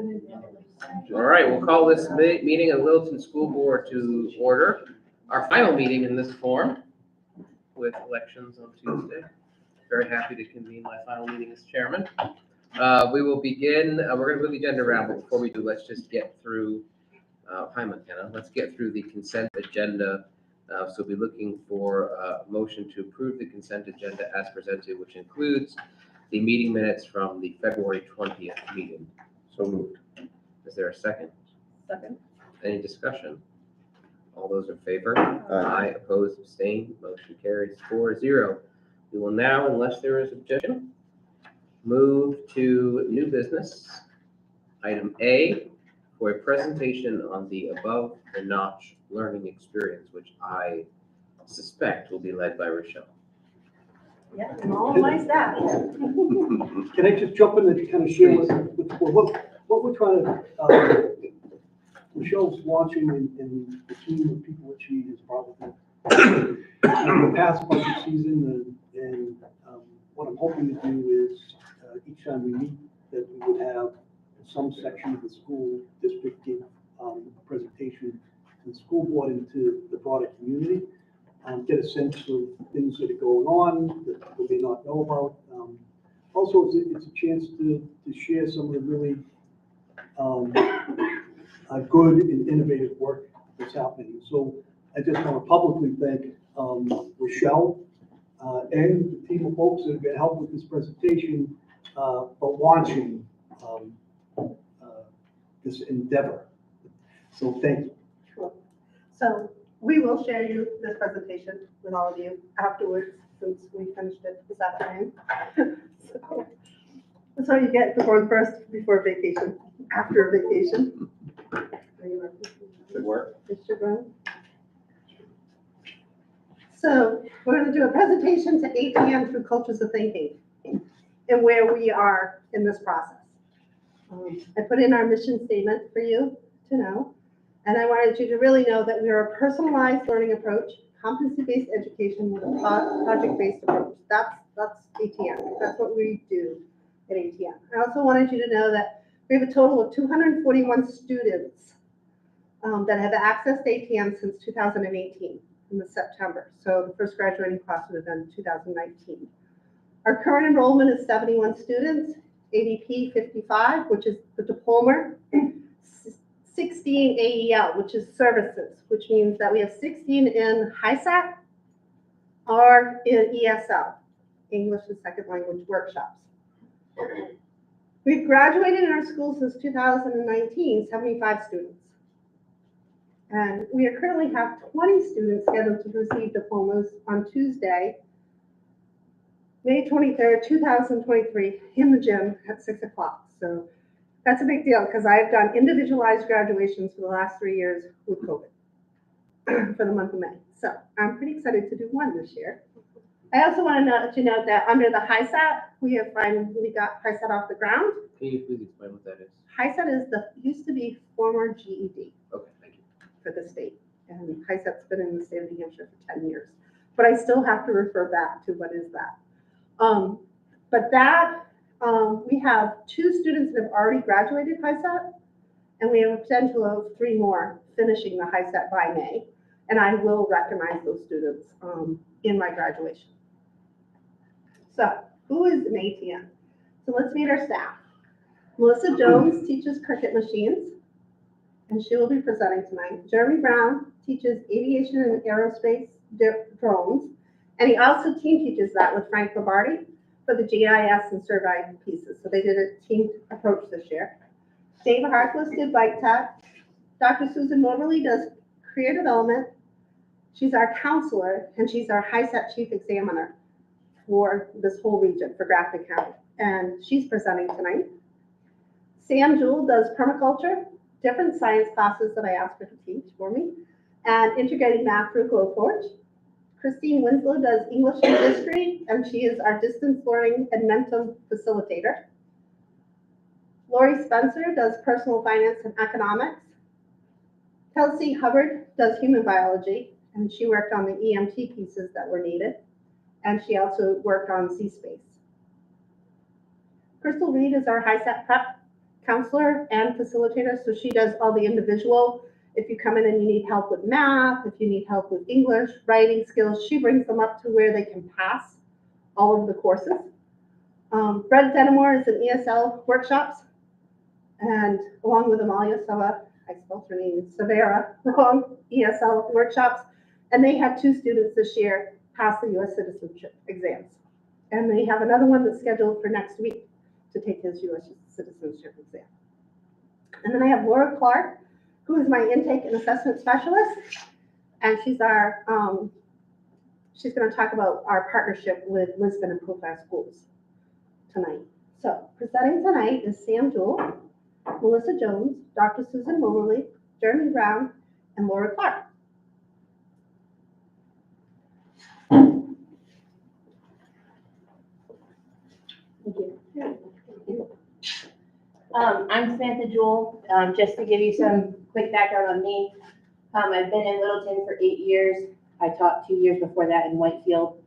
All right, we'll call this meeting of Littleton School Board to order. Our final meeting in this form with elections on Tuesday. Very happy to convene my final meeting as chairman. We will begin, we're going to move the agenda around, but before we do, let's just get through, hi McKenna, let's get through the consent agenda. So we'll be looking for a motion to approve the consent agenda as presented, which includes the meeting minutes from the February 20th meeting. So moved. Is there a second? Second. Any discussion? All those in favor? Aye. Opposed, abstained, motion carries 4-0. We will now, unless there is objection, move to new business. Item A, for a presentation on the above the notch learning experience, which I suspect will be led by Rochelle. Yeah, and all my staff. Can I just jump in and kind of share with the board what we're trying to, Michelle's watching and the team of people that she is probably in the past budget season, and what I'm hoping to do is each time we meet, that we would have some section of the school district give a presentation to the school board and to the broader community. Get a sense of things that are going on that people may not know about. Also, it's a chance to share some of the really good and innovative work that's happening. So I just want to publicly thank Rochelle and the team of folks that have been helping with this presentation for launching this endeavor. So thank you. Cool. So we will share you this presentation with all of you afterwards, since we finished it this afternoon. So that's what you get for going first before vacation, after vacation. Good work. Mr. Brown. So we're going to do a presentation to ATM through Cultures of Thinking and where we are in this process. I put in our mission statement for you to know, and I wanted you to really know that we are a personalized learning approach, competency-based education with a project-based approach. That's ATM. That's what we do at ATM. I also wanted you to know that we have a total of 241 students that have accessed ATM since 2018 in the September. So the first graduating class would have been 2019. Our current enrollment is 71 students, ADP 55, which is the diploma, 16 AEL, which is services, which means that we have 16 in HiSAT or in ESL, English as Second Language workshops. We've graduated in our school since 2019, 75 students. And we currently have 20 students scheduled to receive diplomas on Tuesday, May 23rd, 2023, in the gym at 6 o'clock. So that's a big deal because I've done individualized graduations for the last 3 years with COVID for the month of May. So I'm pretty excited to do one this year. I also want to note that under the HiSAT, we got HiSAT off the ground. Can you please explain what that is? HiSAT used to be former GED. Okay, thank you. For the state, and HiSAT's been in the state of New Hampshire for 10 years, but I still have to refer back to what is that. We have 2 students that have already graduated HiSAT, and we have a potential of 3 more finishing the HiSAT by May, and I will recognize those students in my graduation. So who is an ATM? So let's meet our staff. Melissa Jones teaches Cricut machines, and she will be presenting tonight. Jeremy Brown teaches aviation and aerospace drones, and he also team teaches that with Frank Lombardi for the GIS and survey pieces. So they did a team approach this year. Dave Harkless did bike tech. Dr. Susan Moberly does career development. She's our counselor, and she's our HiSAT chief examiner for this whole region for Grafton County, and she's presenting tonight. Sam Jewell does permaculture, different science classes that I asked her to teach for me, and integrated math through Glowforge. Christine Winslow does English and history, and she is our distance learning Edmentum facilitator. Lori Spencer does personal finance and economics. Kelsey Hubbard does human biology, and she worked on the EMT pieces that were needed, and she also worked on C-Space. Crystal Reed is our HiSAT prep counselor and facilitator, so she does all the individual. If you come in and you need help with math, if you need help with English, writing skills, she brings them up to where they can pass all of the courses. Brett Denimore is in ESL workshops, and along with Amalia Sava, I spelled her name, Savera, wrong, ESL workshops, and they had 2 students this year pass the U.S. citizenship exams. And they have another one that's scheduled for next week to take his U.S. citizenship exam. And then I have Laura Clark, who is my intake and assessment specialist, and she's our, she's going to talk about our partnership with Lisbon and Profile Schools tonight. So presenting tonight is Sam Jewell, Melissa Jones, Dr. Susan Moberly, Jeremy Brown, and Laura Clark. Thank you. I'm Samantha Jewell. Just to give you some quick background on me, I've been in Littleton for 8 years. I taught 2 years before that in Whitefield.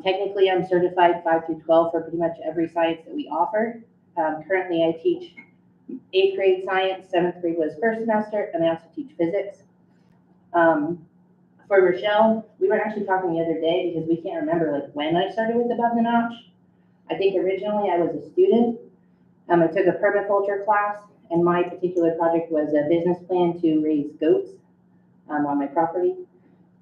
Technically, I'm certified 5 through 12 for pretty much every science that we offer. Currently, I teach 8th grade science, 7th grade was first semester, and I also teach physics. For Rochelle, we were actually talking the other day because we can't remember like when I started with Above the Notch. I think originally I was a student. I took a permaculture class, and my particular project was a business plan to raise goats on my property.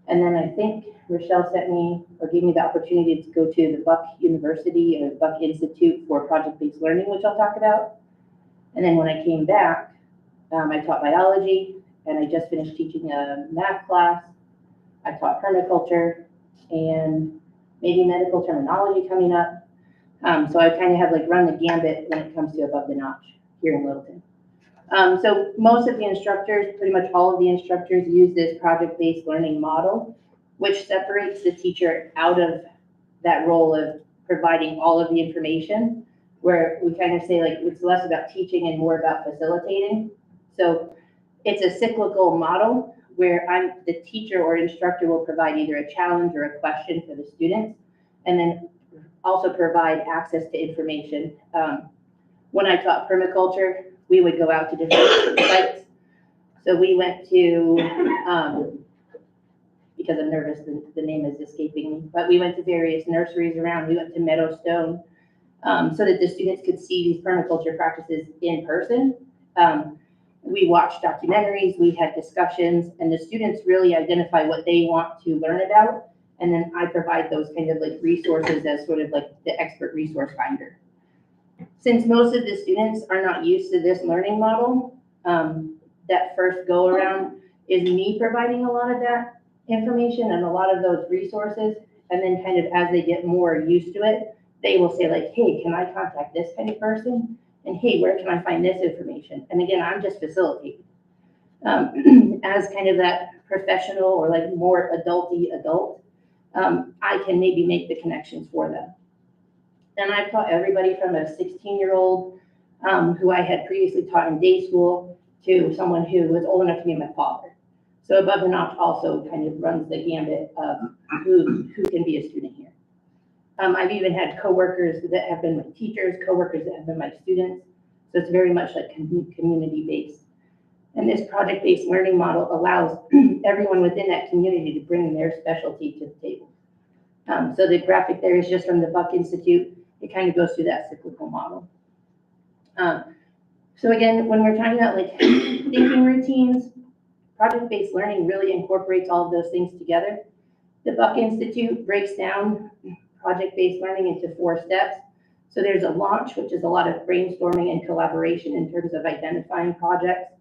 And then I think Rochelle sent me or gave me the opportunity to go to the Buck University or Buck Institute for project-based learning, which I'll talk about. And then when I came back, I taught biology, and I just finished teaching a math class. I taught permaculture and maybe medical terminology coming up. So I kind of have like run the gambit when it comes to Above the Notch here in Littleton. So most of the instructors, pretty much all of the instructors use this project-based learning model, which separates the teacher out of that role of providing all of the information, where we kind of say like it's less about teaching and more about facilitating. So it's a cyclical model where the teacher or instructor will provide either a challenge or a question for the students, and then also provide access to information. When I taught permaculture, we would go out to different sites. So we went to, because I'm nervous, the name is escaping me, but we went to various nurseries around. We went to Meadowstone so that the students could see these permaculture practices in person. We watched documentaries, we had discussions, and the students really identify what they want to learn about. And then I provide those kind of like resources as sort of like the expert resource finder. Since most of the students are not used to this learning model, that first go around is me providing a lot of that information and a lot of those resources. And then kind of as they get more used to it, they will say like, hey, can I contact this kind of person? And hey, where can I find this information? And again, I'm just facilitating. As kind of that professional or like more adulty adult, I can maybe make the connections for them. And I've taught everybody from a 16-year-old who I had previously taught in day school to someone who was old enough to be my father. So Above the Notch also kind of runs the gambit of who can be a student here. I've even had coworkers that have been my teachers, coworkers that have been my students. So it's very much like community-based. And this project-based learning model allows everyone within that community to bring their specialty to the table. So the graphic there is just from the Buck Institute. It kind of goes through that cyclical model. So again, when we're talking about like thinking routines, project-based learning really incorporates all of those things together. The Buck Institute breaks down project-based learning into 4 steps. So there's a launch, which is a lot of brainstorming and collaboration in terms of identifying projects.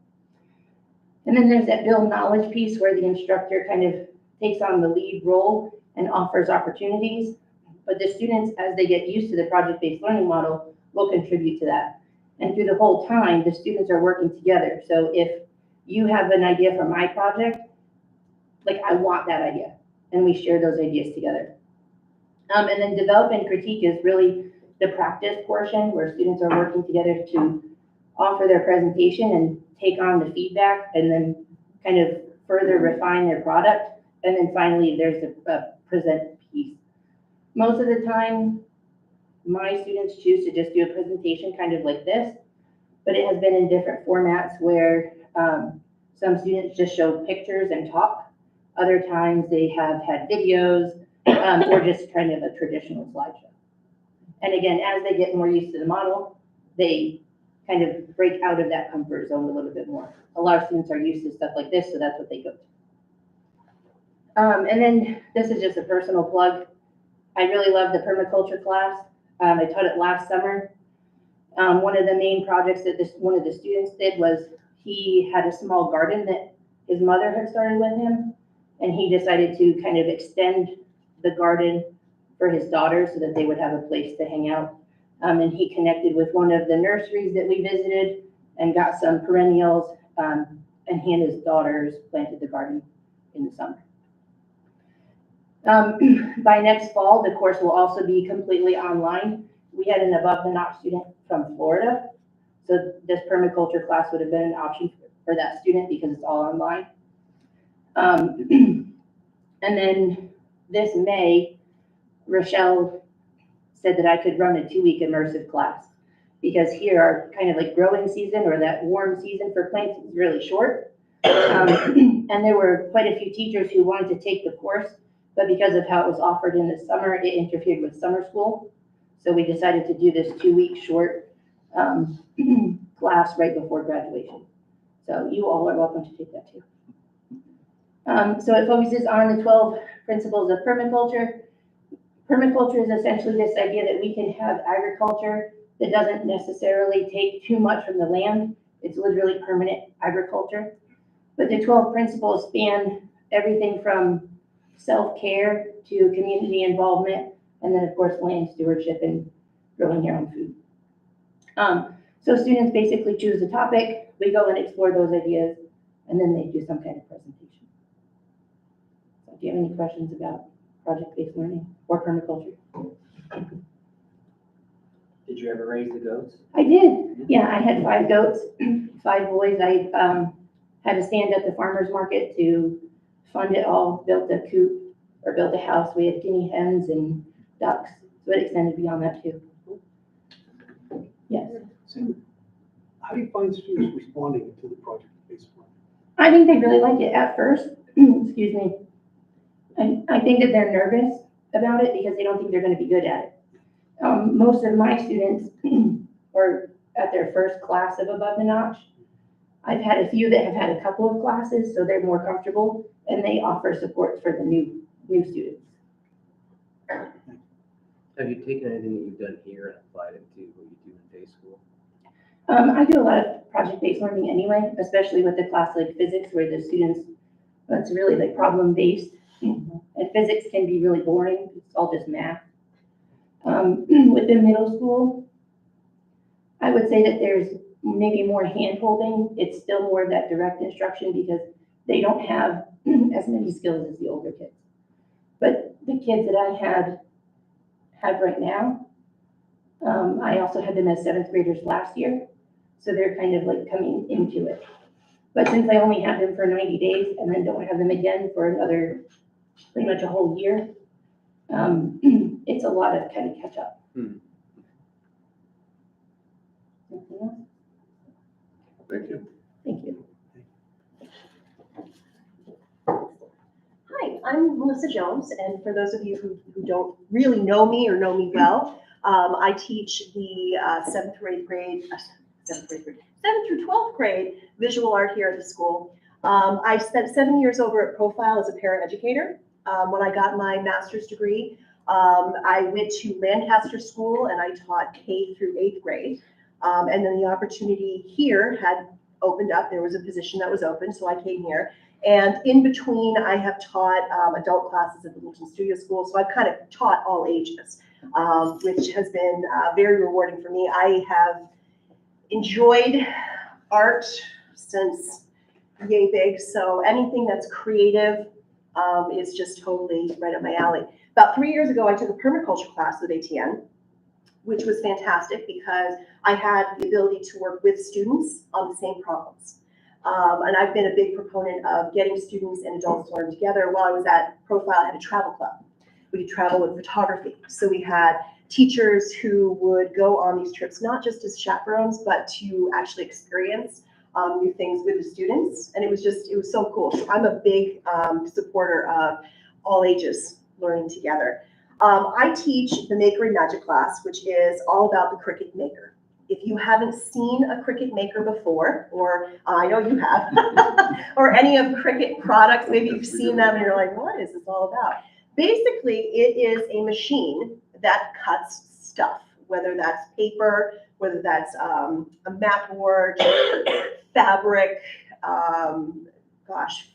And then there's that build knowledge piece where the instructor kind of takes on the lead role and offers opportunities. But the students, as they get used to the project-based learning model, will contribute to that. And through the whole time, the students are working together. So if you have an idea for my project, like I want that idea, and we share those ideas together. And then develop and critique is really the practice portion where students are working together to offer their presentation and take on the feedback and then kind of further refine their product. And then finally, there's a present piece. Most of the time, my students choose to just do a presentation kind of like this. but it has been in different formats where some students just show pictures and talk. Other times they have had videos or just kind of a traditional slideshow. And again, as they get more used to the model, they kind of break out of that comfort zone a little bit more. A lot of students are used to stuff like this, so that's what they go to. And then this is just a personal plug. I really love the permaculture class. I taught it last summer. One of the main projects that one of the students did was he had a small garden that his mother had started with him, and he decided to kind of extend the garden for his daughter so that they would have a place to hang out. And he connected with one of the nurseries that we visited and got some perennials, and he and his daughters planted the garden in the summer. By next fall, the course will also be completely online. We had an above the notch student from Florida, so this permaculture class would have been an option for that student because it's all online. And then this May, Rochelle said that I could run a 2-week immersive class because here our kind of like growing season or that warm season for plants is really short. And there were quite a few teachers who wanted to take the course, but because of how it was offered in the summer, it interfered with summer school. So we decided to do this 2-week short class right before graduation. So you all are welcome to take that too. So it focuses on the 12 principles of permaculture. Permaculture is essentially this idea that we can have agriculture that doesn't necessarily take too much from the land. It's literally permanent agriculture. But the 12 principles span everything from self-care to community involvement, and then of course land stewardship and growing your own food. So students basically choose a topic, we go and explore those ideas, and then they do some kind of presentation. So do you have any questions about project-based learning or permaculture? Did you ever raise the goats? I did. Yeah, I had 5 goats, 5 boys. I had to stand at the farmer's market to fund it all, built a coop or built a house. We had guinea hens and ducks, so it extended beyond that too. Yes. So how do you find students responding to the project-based learning? I think they really like it at first. Excuse me. I think that they're nervous about it because they don't think they're going to be good at it. Most of my students are at their first class of above the notch. I've had a few that have had a couple of classes, so they're more comfortable, and they offer support for the new students. Have you taken anything that you've done here and applied it to what you do in day school? I do a lot of project-based learning anyway, especially with the class like physics, where the students, it's really like problem-based. And physics can be really boring. It's all just math. Within middle school, I would say that there's maybe more hand-holding. It's still more of that direct instruction because they don't have as many skills as the older kids. But the kids that I have right now, I also had them as 7th graders last year. So they're kind of like coming into it. But since I only have them for 90 days and then don't have them again for another, pretty much a whole year, it's a lot of kind of catch up. Anything else? Thank you. Thank you. Hi, I'm Melissa Jones, and for those of you who don't really know me or know me well, I teach the 7th through 12th grade visual art here at the school. I spent 7 years over at Profile as a paraeducator. When I got my master's degree, I went to Lancaster School and I taught K through 8th grade. And then the opportunity here had opened up. There was a position that was open, so I came here. And in between, I have taught adult classes at the Littleton Studio School, so I've kind of taught all ages, which has been very rewarding for me. I have enjoyed art since yay big, so anything that's creative is just totally right up my alley. About 3 years ago, I took a permaculture class with ATN, which was fantastic because I had the ability to work with students on the same problems. And I've been a big proponent of getting students and adults to learn together. While I was at Profile, I had a travel club. We could travel with photography. So we had teachers who would go on these trips, not just as chaperones, but to actually experience new things with the students. And it was so cool. So I'm a big supporter of all ages learning together. I teach the Makery Magic class, which is all about the Cricut Maker. If you haven't seen a Cricut Maker before, or I know you have, or any of Cricut products, maybe you've seen them and you're like, what is this all about? Basically, it is a machine that cuts stuff, whether that's paper, whether that's a mat board, fabric,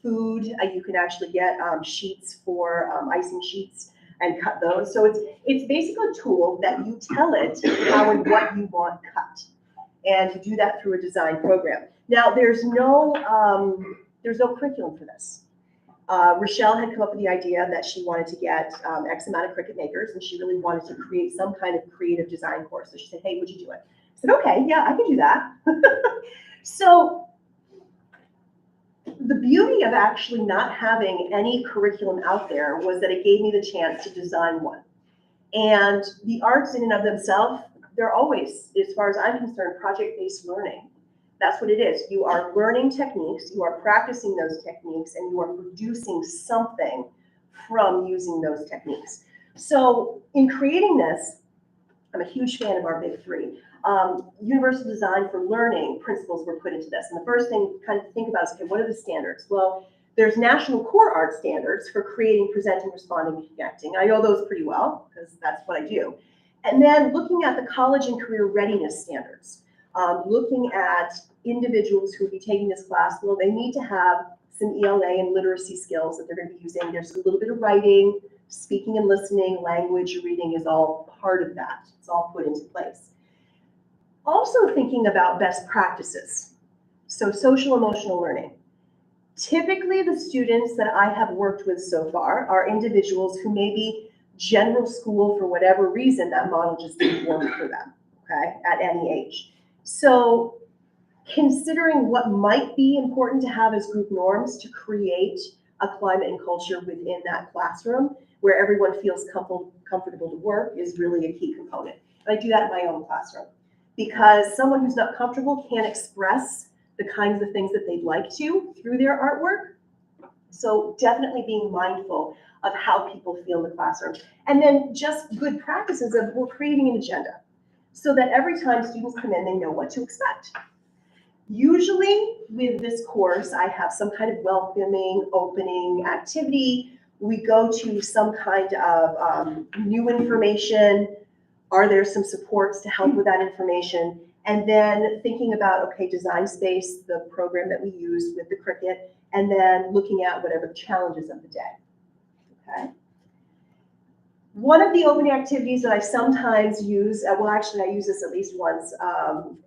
food. You can actually get sheets for icing sheets and cut those. So it's basically a tool that you tell it how and what you want cut. And you do that through a design program. Now, there's no curriculum for this. Rochelle had come up with the idea that she wanted to get X amount of Cricut makers, and she really wanted to create some kind of creative design course. So she said, hey, would you do it? I said, okay, yeah, I can do that. So the beauty of actually not having any curriculum out there was that it gave me the chance to design one. And the arts in and of themselves, they're always, as far as I'm concerned, project-based learning. That's what it is. You are learning techniques, you are practicing those techniques, and you are producing something from using those techniques. So in creating this, I'm a huge fan of our big three. Universal design for learning principles were put into this. And the first thing kind of to think about is, okay, what are the standards? Well, there's national core art standards for creating, presenting, responding, and connecting. I know those pretty well because that's what I do. And then looking at the college and career readiness standards, looking at individuals who will be taking this class, well, they need to have some ELA and literacy skills that they're going to be using. There's a little bit of writing, speaking and listening, language, reading is all part of that. It's all put into place. Also thinking about best practices. So social emotional learning. Typically the students that I have worked with so far are individuals who maybe general school, for whatever reason, that model just didn't work for them, okay, at any age. So considering what might be important to have as group norms to create a climate and culture within that classroom where everyone feels comfortable to work is really a key component. And I do that in my own classroom because someone who's not comfortable can't express the kinds of things that they'd like to through their artwork. So definitely being mindful of how people feel in the classroom. And then just good practices of we're creating an agenda so that every time students come in, they know what to expect. Usually with this course, I have some kind of welcoming, opening activity. We go to some kind of new information. Are there some supports to help with that information? And then thinking about, okay, Design Space, the program that we use with the Cricut, and then looking at whatever the challenges of the day, okay? One of the opening activities that I sometimes use, well, actually I use this at least once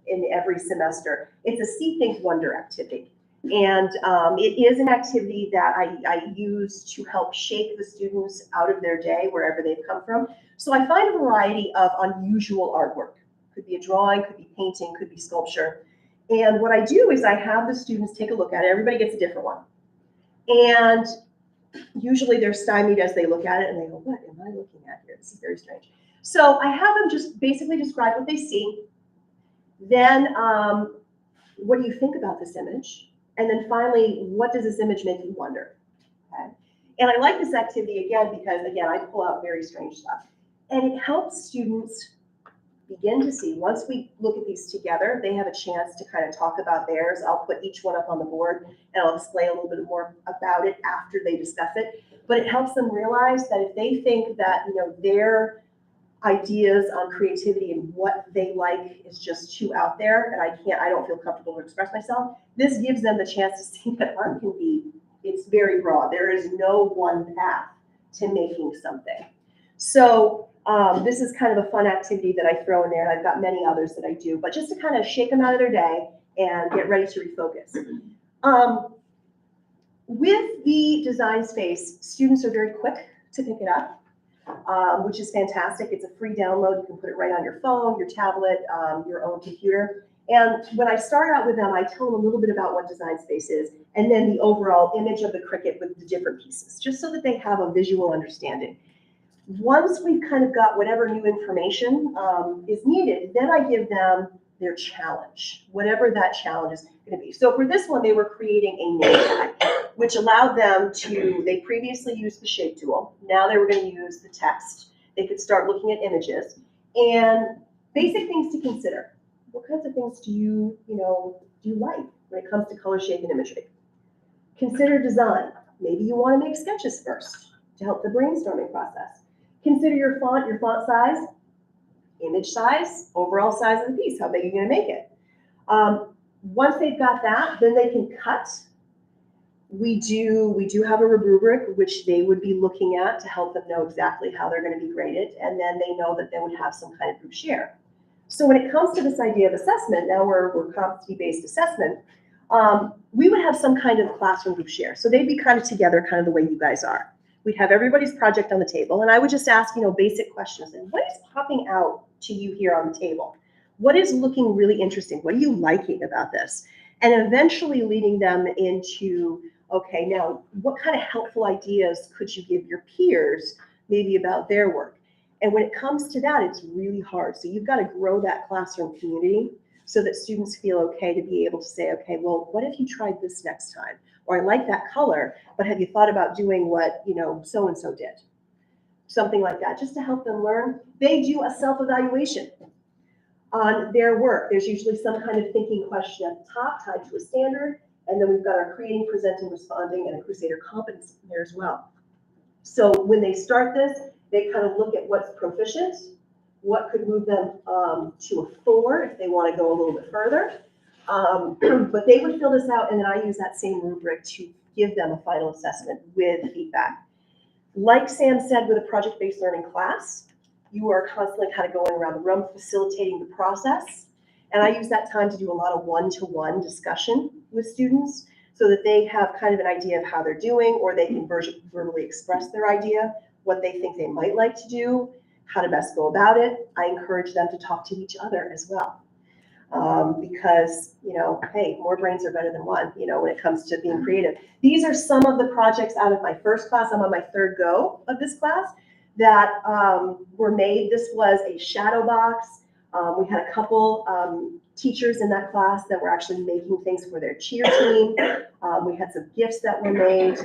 in every semester. It's a See, Think, Wonder activity. And it is an activity that I use to help shake the students out of their day, wherever they've come from. So I find a variety of unusual artwork. Could be a drawing, could be painting, could be sculpture. And what I do is I have the students take a look at it. Everybody gets a different one. And usually they're stymied as they look at it and they go, what am I looking at here? This is very strange. So I have them just basically describe what they see. Then what do you think about this image? And then finally, what does this image make you wonder? Okay. And I like this activity again because, again, I pull out very strange stuff. And it helps students begin to see, once we look at these together, they have a chance to kind of talk about theirs. I'll put each one up on the board and I'll explain a little bit more about it after they discuss it. But it helps them realize that if they think that, you know, their ideas on creativity and what they like is just too out there and I don't feel comfortable to express myself, this gives them the chance to see that art can be, it's very broad. There is no one path to making something. So this is kind of a fun activity that I throw in there, and I've got many others that I do, but just to kind of shake them out of their day and get ready to refocus. With the Design Space, students are very quick to pick it up, which is fantastic. It's a free download. You can put it right on your phone, your tablet, your own computer. And when I start out with them, I tell them a little bit about what Design Space is, and then the overall image of the Cricut with the different pieces, just so that they have a visual understanding. Once we've kind of got whatever new information is needed, then I give them their challenge, whatever that challenge is going to be. So for this one, they were creating a name tag, which allowed them to, they previously used the shape tool. Now they were going to use the text. They could start looking at images and basic things to consider. What kinds of things do you like when it comes to color, shape, and imagery? Consider design. Maybe you want to make sketches first to help the brainstorming process. Consider your font size, image size, overall size of the piece. How big are you going to make it? Once they've got that, then they can cut. We do have a rubric which they would be looking at to help them know exactly how they're going to be graded, and then they know that they would have some kind of group share. So when it comes to this idea of assessment, now we're competency-based assessment, we would have some kind of classroom group share. So they'd be kind of together, kind of the way you guys are. We'd have everybody's project on the table, and I would just ask, basic questions. And what is popping out to you here on the table? What is looking really interesting? What are you liking about this? And eventually leading them into, okay, now what kind of helpful ideas could you give your peers maybe about their work? And when it comes to that, it's really hard. So you've got to grow that classroom community so that students feel okay to be able to say, okay, well, what if you tried this next time? Or I like that color, but have you thought about doing what, so-and-so did? Something like that, just to help them learn. They do a self-evaluation on their work. There's usually some kind of thinking question at the top tied to a standard. And then we've got our creating, presenting, responding, and a Crusader competence there as well. So when they start this, they kind of look at what's proficient, what could move them to a 4 if they want to go a little bit further. But they would fill this out, and then I use that same rubric to give them a final assessment with feedback. Like Sam said, with a project-based learning class, you are constantly kind of going around the room, facilitating the process. And I use that time to do a lot of one-to-one discussion with students so that they have kind of an idea of how they're doing, or they can verbally express their idea, what they think they might like to do, how to best go about it. I encourage them to talk to each other as well. Because, hey, more brains are better than one, when it comes to being creative. These are some of the projects out of my first class. I'm on my 3rd go of this class that were made. This was a shadow box. We had a couple teachers in that class that were actually making things for their cheer team. We had some gifts that were made.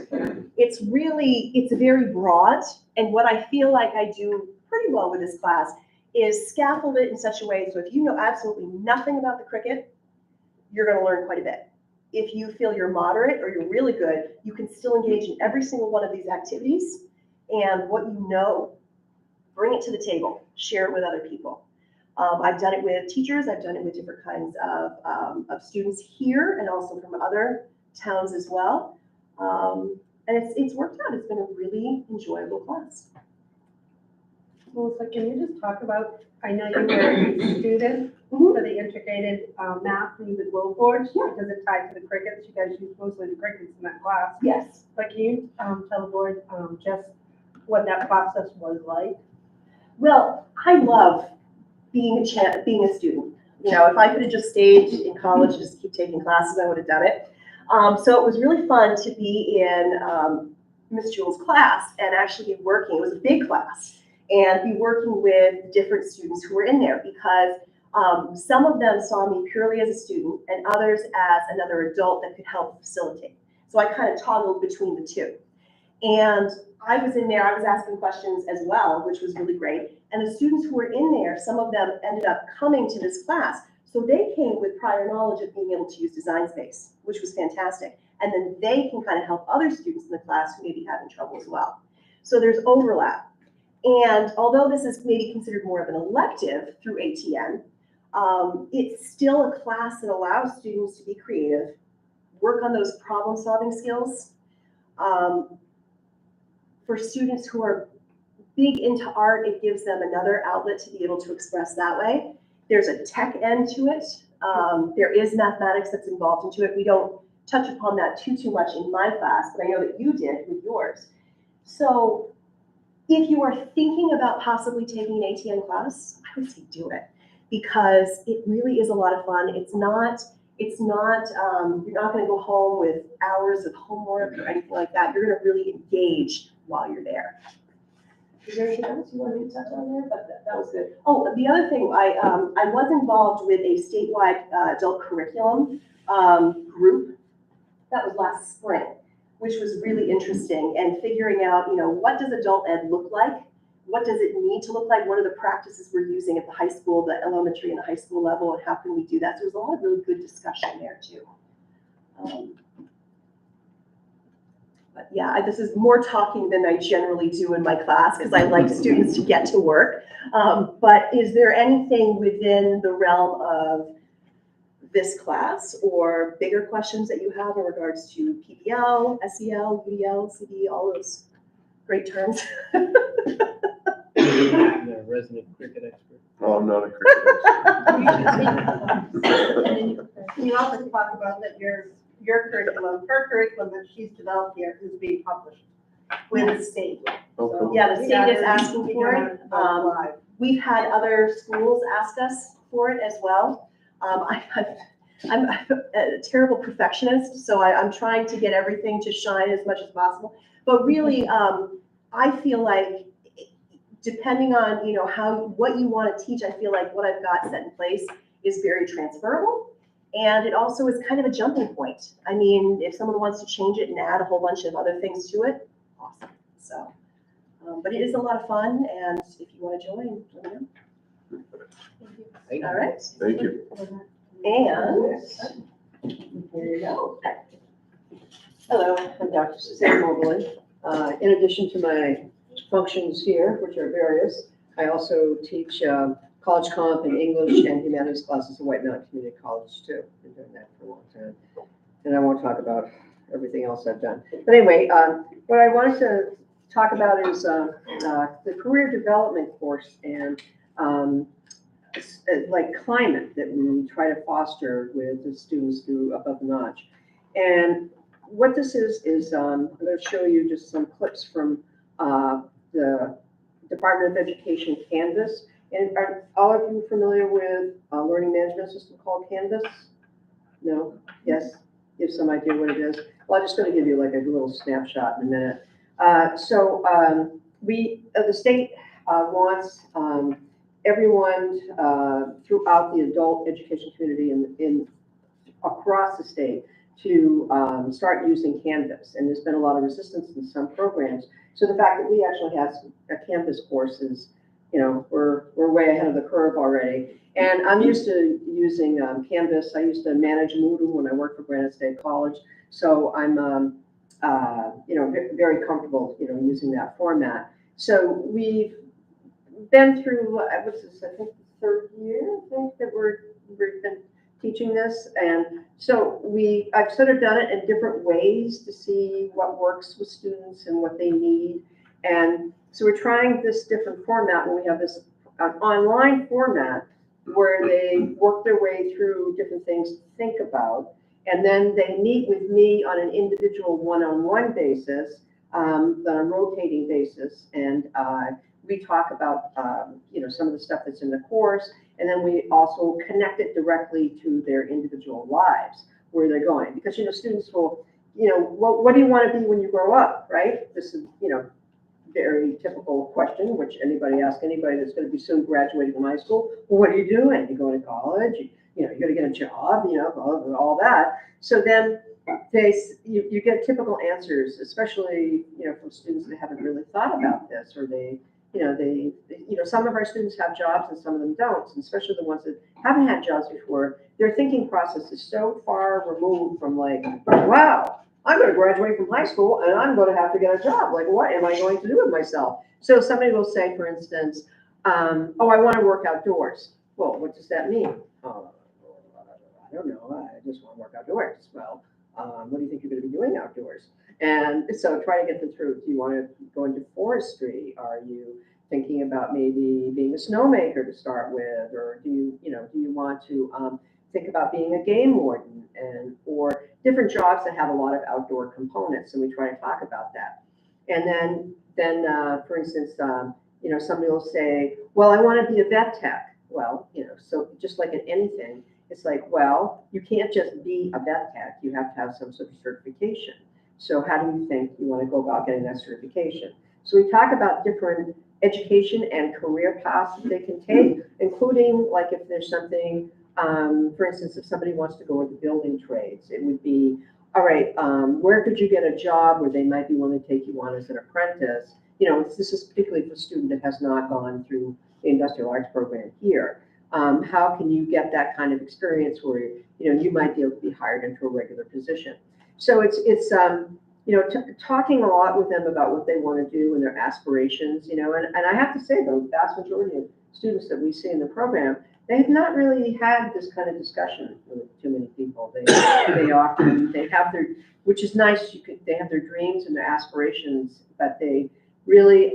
It's very broad. And what I feel like I do pretty well with this class is scaffold it in such a way so if you know absolutely nothing about the Cricut, you're going to learn quite a bit. If you feel you're moderate or you're really good, you can still engage in every single one of these activities. And what you know, bring it to the table, share it with other people. I've done it with teachers. I've done it with different kinds of students here and also from other towns as well. And it's worked out. It's been a really enjoyable class. Melissa, can you just talk about, I know you were a student for the integrated math and the Glow Forge, because it tied to the Crickets. You guys use mostly the Crickets in that class. Yes. But can you tell the board just what that process was like? Well, I love being a student. If I could have just stayed in college and just keep taking classes, I would have done it. So it was really fun to be in Miss Jewel's class and actually be working. It was a big class. And be working with different students who were in there because some of them saw me purely as a student and others as another adult that could help facilitate. So I kind of toggled between the two. And I was in there, I was asking questions as well, which was really great. And the students who were in there, some of them ended up coming to this class. So they came with prior knowledge of being able to use Design Space, which was fantastic. And then they can kind of help other students in the class who may be having trouble as well. So there's overlap. And although this is maybe considered more of an elective through ATN, it's still a class that allows students to be creative, work on those problem-solving skills. For students who are big into art, it gives them another outlet to be able to express that way. There's a tech end to it. There is mathematics that's involved into it. We don't touch upon that too much in my class, but I know that you did with yours. So if you are thinking about possibly taking an ATN class, I would say do it because it really is a lot of fun. You're not going to go home with hours of homework or anything like that. You're going to really engage while you're there. Is there anything else you wanted me to touch on there? But that was good. Oh, the other thing, I was involved with a statewide adult curriculum group. That was last spring, which was really interesting, and figuring out, what does adult ed look like? What does it need to look like? What are the practices we're using at the high school, the elementary and the high school level, and how can we do that? So there's a lot of really good discussion there too. But yeah, this is more talking than I generally do in my class because I like students to get to work. But is there anything within the realm of this class or bigger questions that you have in regards to PBL, SEL, UDL, CD, all those great terms? You're a resident cricket expert. No, I'm not a cricket. We also talk about that your curriculum, her curriculum that she's developed here is being published with the state. Okay. Yeah, the state is asking for it. Live. We've had other schools ask us for it as well. I'm a terrible perfectionist, so I'm trying to get everything to shine as much as possible. But really, I feel like depending on, what you want to teach, I feel like what I've got set in place is very transferable. And it also is kind of a jumping point. I mean, if someone wants to change it and add a whole bunch of other things to it, awesome. So, but it is a lot of fun, and if you want to join, let me know. Thank you. All right. Thank you. And here you go. Hello, I'm Dr. Suzanne Mobley. In addition to my functions here, which are various, I also teach college comp and English and humanities classes at White Mountain Community College too. Been doing that for a long time. And I won't talk about everything else I've done. But anyway, what I wanted to talk about is the career development course and like climate that we try to foster with the students through Above the Notch. And what this is I'm going to show you just some clips from the Department of Education Canvas. And are all of you familiar with a learning management system called Canvas? No? Yes? You have some idea what it is? Well, I'm just going to give you like a little snapshot in a minute. The state wants everyone throughout the adult education community in across the state to start using Canvas. And there's been a lot of resistance in some programs. So the fact that we actually have a Canvas course is, we're way ahead of the curve already. And I'm used to using Canvas. I used to manage Moodle when I worked for Granite State College. So I'm, very comfortable, using that format. So we've been through, what's this, I think the third year, that we've been teaching this. And so I've sort of done it in different ways to see what works with students and what they need. And so we're trying this different format when we have this online format where they work their way through different things to think about. And then they meet with me on an individual one-on-one basis, on a rotating basis. And we talk about, some of the stuff that's in the course. And then we also connect it directly to their individual lives, where they're going. Because, students will, what do you want to be when you grow up, right? This is, very typical question, which anybody asks anybody that's going to be soon graduating from high school. Well, what are you doing? You're going to college? You're going to get a job, all that. So then you get typical answers, especially, from students that haven't really thought about this, or some of our students have jobs and some of them don't, and especially the ones that haven't had jobs before. Their thinking process is so far removed from like, wow, I'm going to graduate from high school and I'm going to have to get a job. Like, what am I going to do with myself? So somebody will say, for instance, I want to work outdoors. Well, what does that mean? I don't know. I just want to work outdoors. Well, what do you think you're going to be doing outdoors? And so try to get them through. Do you want to go into forestry? Are you thinking about maybe being a snowmaker to start with? Or do you want to think about being a game warden or different jobs that have a lot of outdoor components? And we try to talk about that. And then for instance, somebody will say, well, I want to be a vet tech. Well, so just like in anything, it's like, well, you can't just be a vet tech. You have to have some sort of certification. So how do you think you want to go about getting that certification? So we talk about different education and career paths that they can take, including like if there's something, for instance, if somebody wants to go into building trades, it would be, all right, where could you get a job where they might be willing to take you on as an apprentice? You know, this is particularly for a student that has not gone through the industrial arts program here. How can you get that kind of experience where, you know, you might be able to be hired into a regular position? So it's you know, talking a lot with them about what they want to do and their aspirations, you know, and I have to say, though, the vast majority of students that we see in the program, they have not really had this kind of discussion with too many people. They often, they have their, which is nice, they have their dreams and their aspirations, but they really,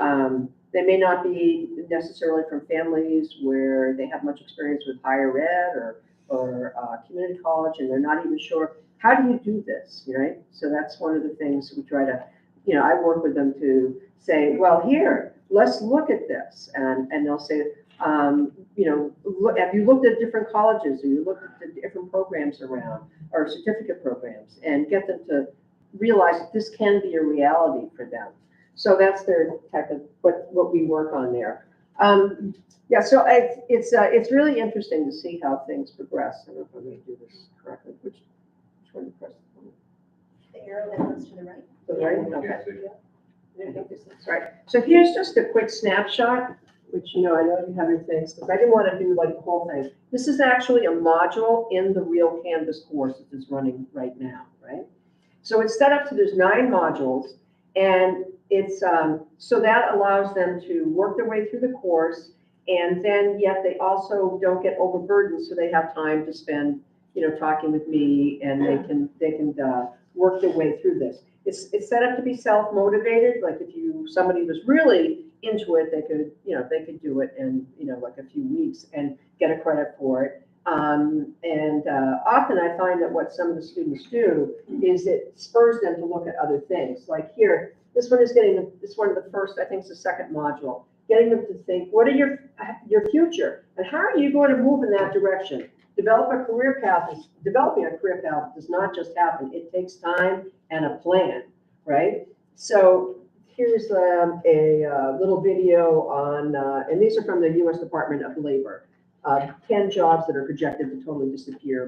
they may not be necessarily from families where they have much experience with higher ed or community college, and they're not even sure, how do you do this, right? So that's one of the things we try to, you know, I work with them to say, well, here, let's look at this. And they'll say, you know, have you looked at different colleges, or you looked at the different programs around, or certificate programs, and get them to realize that this can be a reality for them. So that's their type of what we work on there. Yeah, so it's really interesting to see how things progress. I don't know if I'm going to do this correctly. Which one to press? The arrow that goes to the right. The right? Okay. I think this is right. So here's just a quick snapshot, which, you know, I know you have your things, because I didn't want to do like the whole thing. This is actually a module in the Real Canvas course that is running right now, right? So it's set up so there's 9 modules, and it's so that allows them to work their way through the course, and then yet they also don't get overburdened, so they have time to spend, you know, talking with me, and they can work their way through this. It's set up to be self-motivated. Like if somebody was really into it, they could, you know, they could do it in, you know, like a few weeks and get a credit for it. Often I find that what some of the students do is it spurs them to look at other things. Like here, this one is this one of the first, I think it's the second module, getting them to think, what are your future, and how are you going to move in that direction? Developing a career path does not just happen. It takes time and a plan, right? So here's a little video on, and these are from the U.S. Department of Labor, 10 jobs that are projected to totally disappear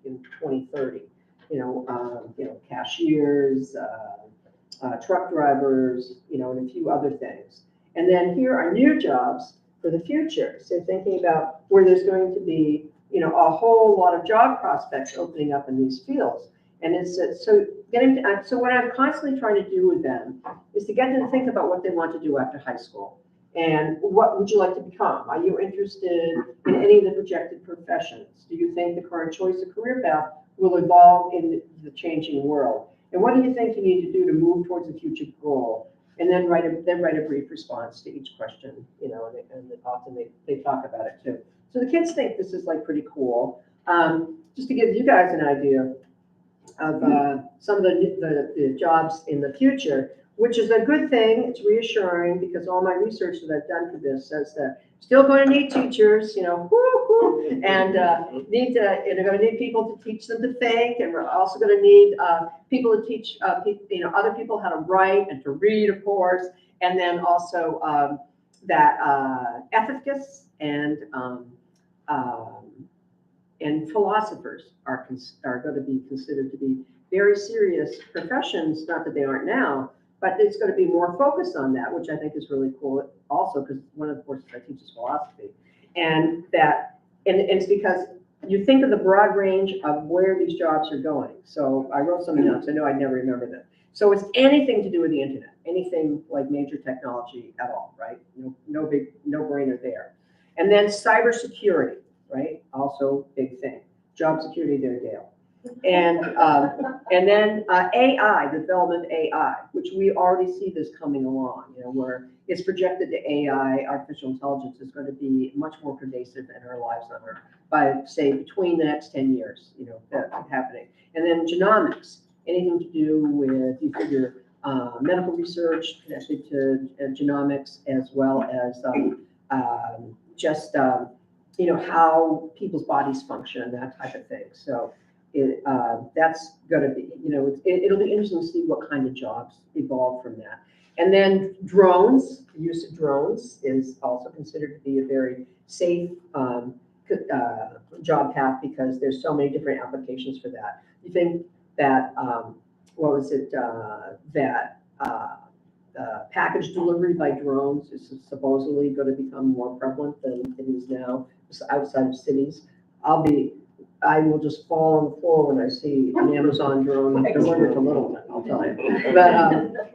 in 2030. You know, cashiers, truck drivers, you know, and a few other things. And then here are new jobs for the future. So thinking about where there's going to be, you know, a whole lot of job prospects opening up in these fields. And it's so what I'm constantly trying to do with them is to get them to think about what they want to do after high school. And what would you like to become? Are you interested in any of the projected professions? Do you think the current choice of career path will evolve in the changing world? And what do you think you need to do to move towards a future goal? And then write a brief response to each question, you know, and often they talk about it too. So the kids think this is like pretty cool. Just to give you guys an idea of some of the jobs in the future, which is a good thing. It's reassuring because all my research that I've done for this says that still going to need teachers, you know, and they're going to need people to teach them to think, and we're also going to need people to teach you know, other people how to write and to read, of course, and then also that ethicists and philosophers are going to be considered to be very serious professions. Not that they aren't now, but it's going to be more focused on that, which I think is really cool also, because one of the courses I teach is philosophy. And it's because you think of the broad range of where these jobs are going. So I wrote some notes. I know I'd never remember them. So it's anything to do with the internet, anything like major technology at all, right? No brainer there. And then cybersecurity, right? Also big thing. Job security there, Dale. And then AI, development AI, which we already see this coming along, you know, where it's projected that AI, artificial intelligence, is going to be much more pervasive in our lives on Earth by, say, between the next 10 years, you know, that's happening. And then genomics, anything to do with, you figure, medical research connected to genomics, as well as you know, how people's bodies function and that type of thing. So that's going to be, you know, it'll be interesting to see what kind of jobs evolve from that. And then drones, the use of drones is also considered to be a very safe job path because there's so many different applications for that. You think that, package delivery by drones is supposedly going to become more prevalent than it is now outside of cities. I will just fall on the floor when I see an Amazon drone delivered to Littleton, I'll tell you. But,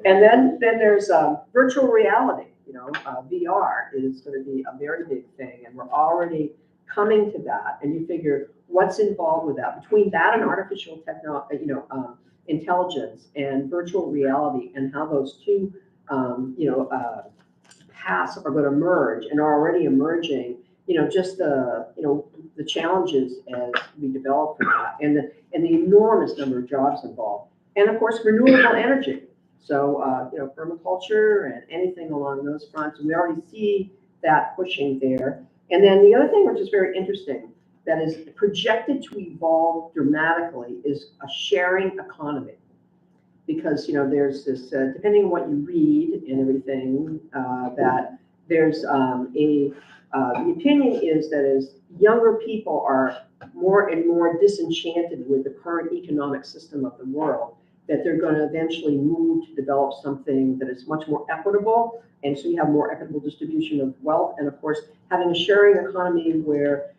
and then there's virtual reality, VR is going to be a very big thing, and we're already coming to that. And you figure what's involved with that, between that and artificial intelligence and virtual reality, and how those two, paths are going to merge and are already emerging. Just the challenges as we develop for that, and the enormous number of jobs involved, and of course renewable energy. So permaculture and anything along those fronts, we already see that pushing there. And then the other thing, which is very interesting, that is projected to evolve dramatically, is a sharing economy. Because there's this, depending on what you read and everything, that there's the opinion is that as younger people are more and more disenchanted with the current economic system of the world, that they're going to eventually move to develop something that is much more equitable. And so you have more equitable distribution of wealth. And of course, having a sharing economy where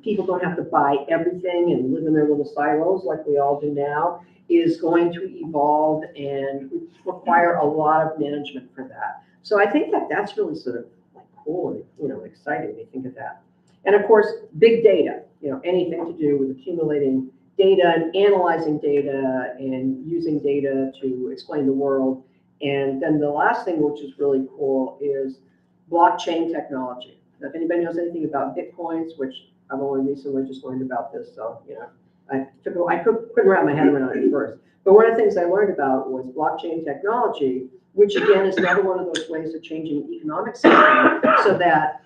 people don't have to buy everything and live in their little silos like we all do now is going to evolve and require a lot of management for that. So I think that that's really sort of like cool and exciting to think of that. And of course, big data, anything to do with accumulating data and analyzing data and using data to explain the world. And then the last thing, which is really cool, is blockchain technology. Now, if anybody knows anything about Bitcoins, which I've only recently just learned about this, so, I couldn't wrap my head around it at first. But one of the things I learned about was blockchain technology, which again is another one of those ways of changing the economic system so that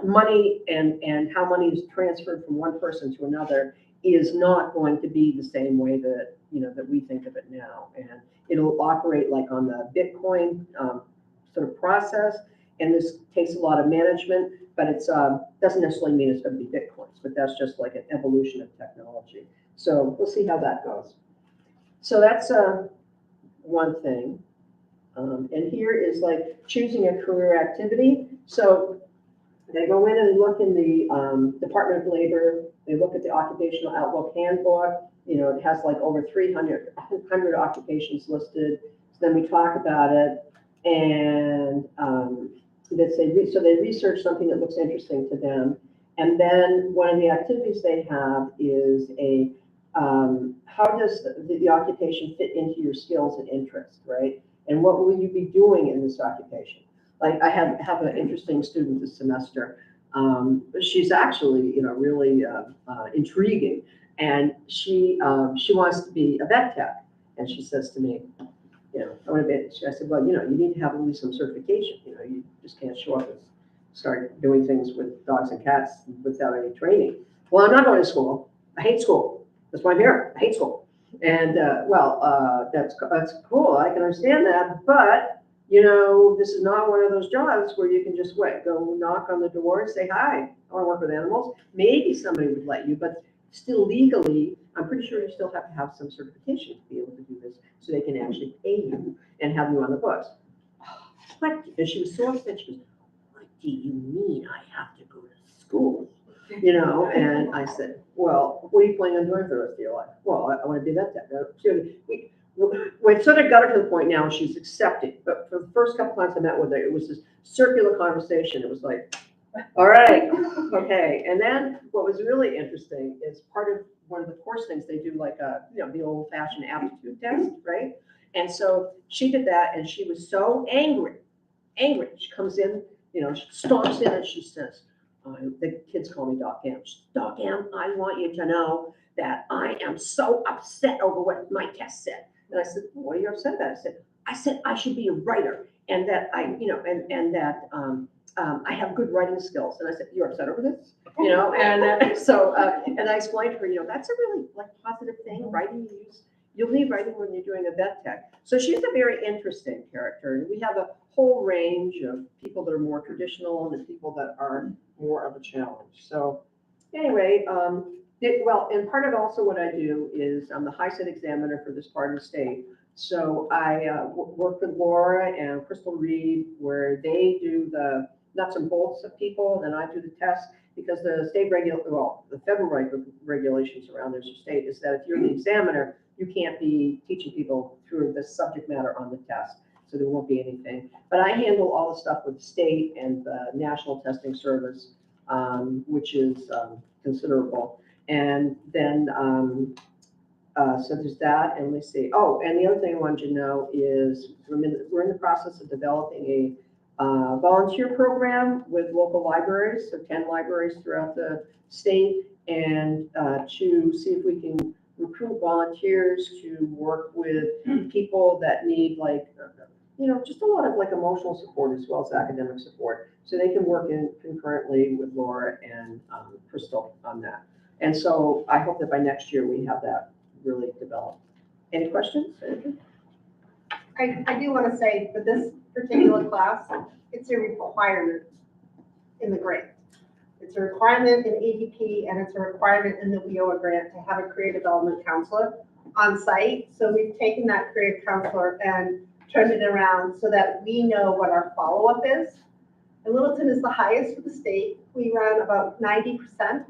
money and how money is transferred from one person to another is not going to be the same way that, that we think of it now. And it'll operate like on the Bitcoin sort of process. And this takes a lot of management, but it's doesn't necessarily mean it's going to be Bitcoins, but that's just like an evolution of technology. So we'll see how that goes. So that's one thing. And here is like choosing a career activity. So they go in and look in the Department of Labor. They look at the Occupational Outlook Handbook. It has like over 300 occupations listed. So then we talk about it, and they research something that looks interesting to them. And then one of the activities they have is how does the occupation fit into your skills and interests, right? And what will you be doing in this occupation? Like I have an interesting student this semester. She's actually, really intriguing, and she wants to be a vet tech. And she says to me, I want to be. I said, well, you need to have at least some certification. You just can't show up and start doing things with dogs and cats without any training. Well, I'm not going to school. I hate school. That's why I'm here. I hate school. And that's cool. I can understand that, but this is not one of those jobs where you can just go knock on the door and say, hi, I want to work with animals. Maybe somebody would let you, but still legally, I'm pretty sure you still have to have some certification to be able to do this so they can actually pay you and have you on the books. What? And she was so upset. She goes, what do you mean I have to go to school? And I said, well, what are you planning on doing for the rest of your life? Well, I want to do that. We sort of got her to the point now she's accepting, but for the first couple times I met with her, it was this circular conversation. It was like, all right, okay. And then what was really interesting is part of one of the course things they do, like the old-fashioned aptitude test, right? And so she did that, and she was so angry. She comes in, she stomps in, and she says, the kids call me Doc M. Doc M, I want you to know that I am so upset over what my test said. And I said, what are you upset about? I said I should be a writer, and that I have good writing skills. And I said, you're upset over this? And I explained to her, that's a really positive thing. Writing, You'll need writing when you're doing a vet tech. So she's a very interesting character, and we have a whole range of people that are more traditional and the people that are more of a challenge. So anyway, and part of also what I do is I'm the HiSET examiner for this part of the state. So I work with Laura and Crystal Reed, where they do the nuts and bolts of people, then I do the test, because the the federal regulations around this state is that if you're the examiner, you can't be teaching people through the subject matter on the test, so there won't be anything. But I handle all the stuff with the state and the National Testing Service, which is considerable. And then, so there's that, and let's see. Oh, and the other thing I wanted you to know is we're in the process of developing a volunteer program with local libraries, so 10 libraries throughout the state, and to see if we can recruit volunteers to work with people that need just a lot of emotional support as well as academic support. So they can work in concurrently with Laura and Crystal on that. And so I hope that by next year we have that really developed. Any questions? I do want to say for this particular class, it's a requirement in the grant. It's a requirement in ADP and it's a requirement in the WIOA grant to have a career development counselor on site. So we've taken that career counselor and turned it around so that we know what our follow-up is. And Littleton is the highest for the state. We run about 90%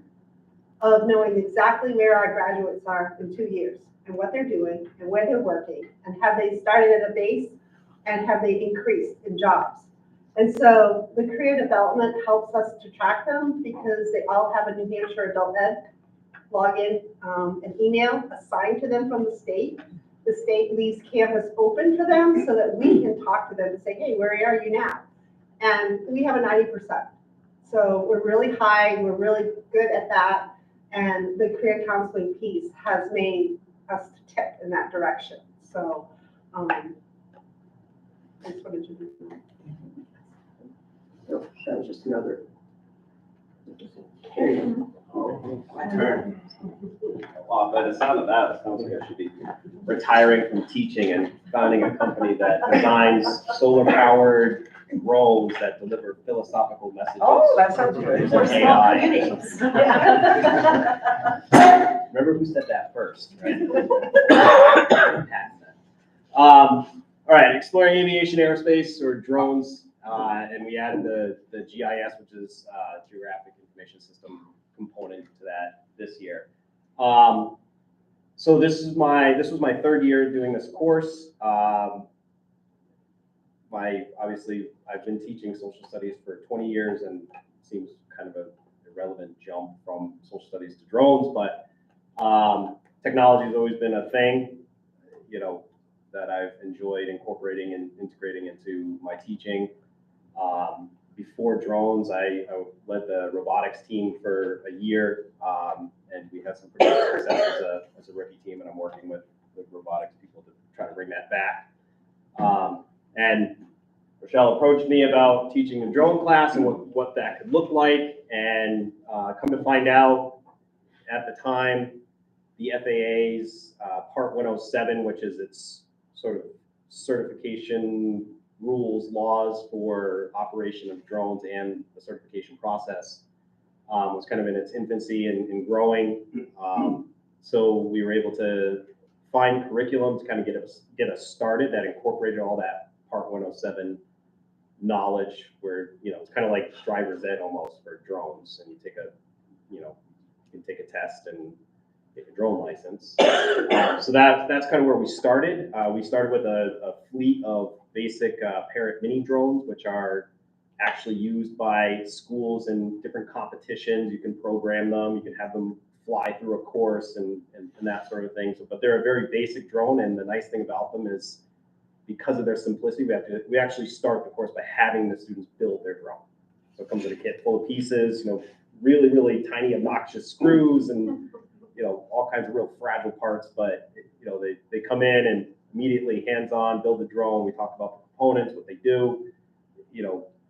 of knowing exactly where our graduates are in 2 years and what they're doing and where they're working and have they started at a base and have they increased in jobs. And so the career development helps us to track them because they all have a New Hampshire Adult Ed login and email assigned to them from the state. The state leaves Canvas open for them so that we can talk to them and say, hey, where are you now? And we have a 90%. So we're really high, we're really good at that. And the career counseling piece has made us tip in that direction. So I just wanted to do that. No, that was just another. My turn. Well, by the sound of that, it sounds like I should be retiring from teaching and founding a company that designs solar-powered drones that deliver philosophical messages. Oh, that sounds good. For small AI. communities. Remember who said that first, right? All right, exploring aviation, aerospace, or drones, and we added the GIS, which is Geographic Information System component to that this year. So this was my third year doing this course. Obviously I've been teaching social studies for 20 years, and it seems kind of an irrelevant jump from social studies to drones, but technology has always been a thing, that I've enjoyed incorporating and integrating into my teaching. Before drones, I led the robotics team for a year, and we had some pretty good success as a rookie team, and I'm working with robotics people to try to bring that back. And Rochelle approached me about teaching a drone class and what that could look like, and come to find out at the time, the FAA's Part 107, which is its sort of certification rules, laws for operation of drones and the certification process, was kind of in its infancy and growing. So we were able to find curriculum to kind of get us started that incorporated all that Part 107 knowledge, where it's kind of like driver's ed almost for drones, and you can take a test and get a drone license. So that's kind of where we started. We started with a fleet of basic Parrot mini drones, which are actually used by schools in different competitions. You can program them, you can have them fly through a course and that sort of thing. So, but they're a very basic drone, and the nice thing about them is because of their simplicity, we actually start the course by having the students build their drone. So it comes with a kit full of pieces, really, really tiny, obnoxious screws and all kinds of real fragile parts, but they come in and immediately hands-on, build the drone. We talk about the components, what they do,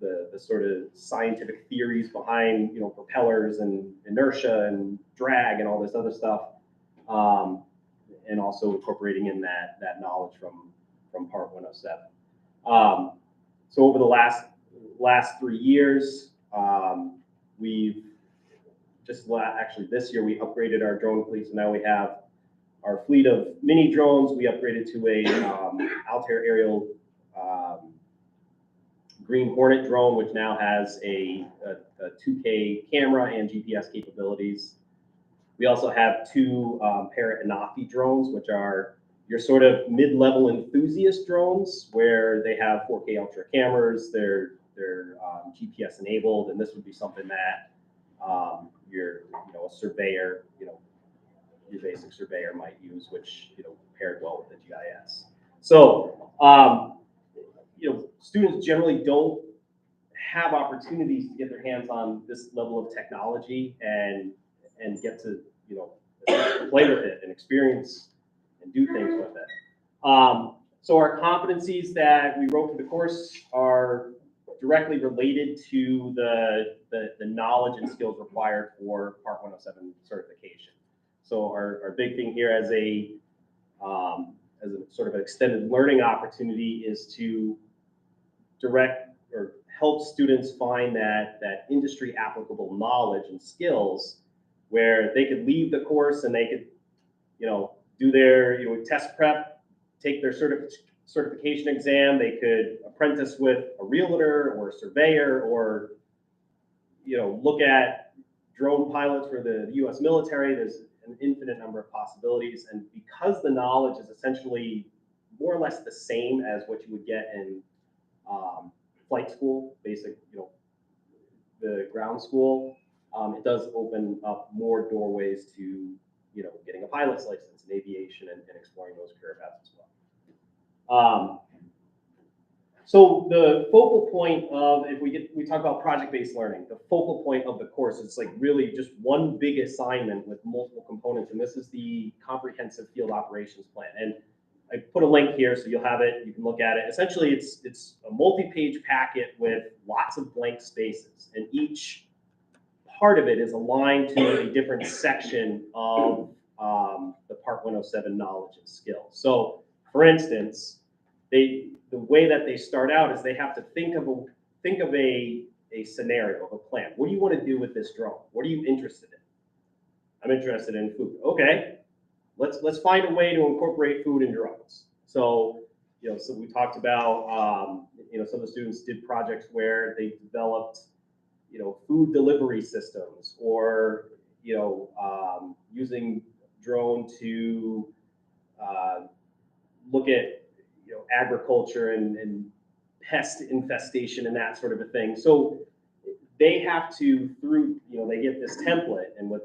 the sort of scientific theories behind, propellers and inertia and drag and all this other stuff. And also incorporating in that knowledge from Part 107. So over the last 3 years, we've actually this year we upgraded our drone fleet, so now we have our fleet of mini drones. We upgraded to a Altair aerial Green Hornet drone, which now has a 2K camera and GPS capabilities. We also have 2 Parrot Anafi drones, which are your sort of mid-level enthusiast drones, where they have 4K ultra cameras. They're GPS enabled, and this would be something that a surveyor, your basic surveyor might use, which paired well with the GIS. So students generally don't have opportunities to get their hands on this level of technology and get to play with it and experience and do things with it. So our competencies that we wrote for the course are directly related to the knowledge and skills required for Part 107 certification. So our big thing here as a sort of an extended learning opportunity is to direct or help students find that industry applicable knowledge and skills where they could leave the course and they could, do their, test prep, take their certification exam. They could apprentice with a realtor or a surveyor, or, look at drone pilots for the U.S. military. There's an infinite number of possibilities. And because the knowledge is essentially more or less the same as what you would get in flight school, basic, the ground school, it does open up more doorways to, getting a pilot's license in aviation and exploring those career paths as well. So the focal point of, if we talk about project-based learning, the focal point of the course is like really just one big assignment with multiple components, and this is the comprehensive field operations plan. And I put a link here so you'll have it, you can look at it. Essentially, it's a multi-page packet with lots of blank spaces, and each part of it is aligned to a different section of the Part 107 knowledge and skills. So, for instance, the way that they start out is they have to think of a scenario, of a plan. What do you want to do with this drone? What are you interested in? I'm interested in food. Okay, let's find a way to incorporate food in drones. So, so we talked about, some of the students did projects where they developed, food delivery systems, or, using drone to look at, agriculture and pest infestation and that sort of a thing. So they have to, they get this template, and with,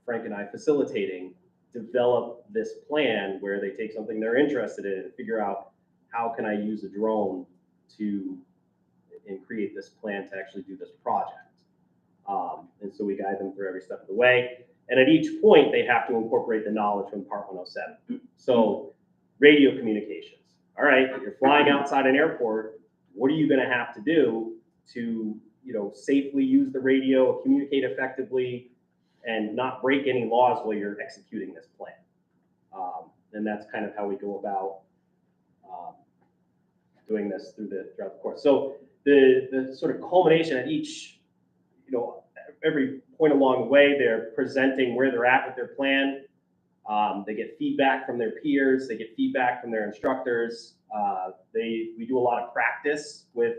Frank and I facilitating, develop this plan where they take something they're interested in and figure out how can I use a drone and create this plan to actually do this project. And so we guide them through every step of the way. And at each point, they have to incorporate the knowledge from Part 107. So radio communications. All right, you're flying outside an airport. What are you going to have to do to, safely use the radio, communicate effectively, and not break any laws while you're executing this plan? And that's kind of how we go about doing this throughout the course. So the sort of culmination at each, every point along the way, they're presenting where they're at with their plan. They get feedback from their peers. They get feedback from their instructors. We do a lot of practice with,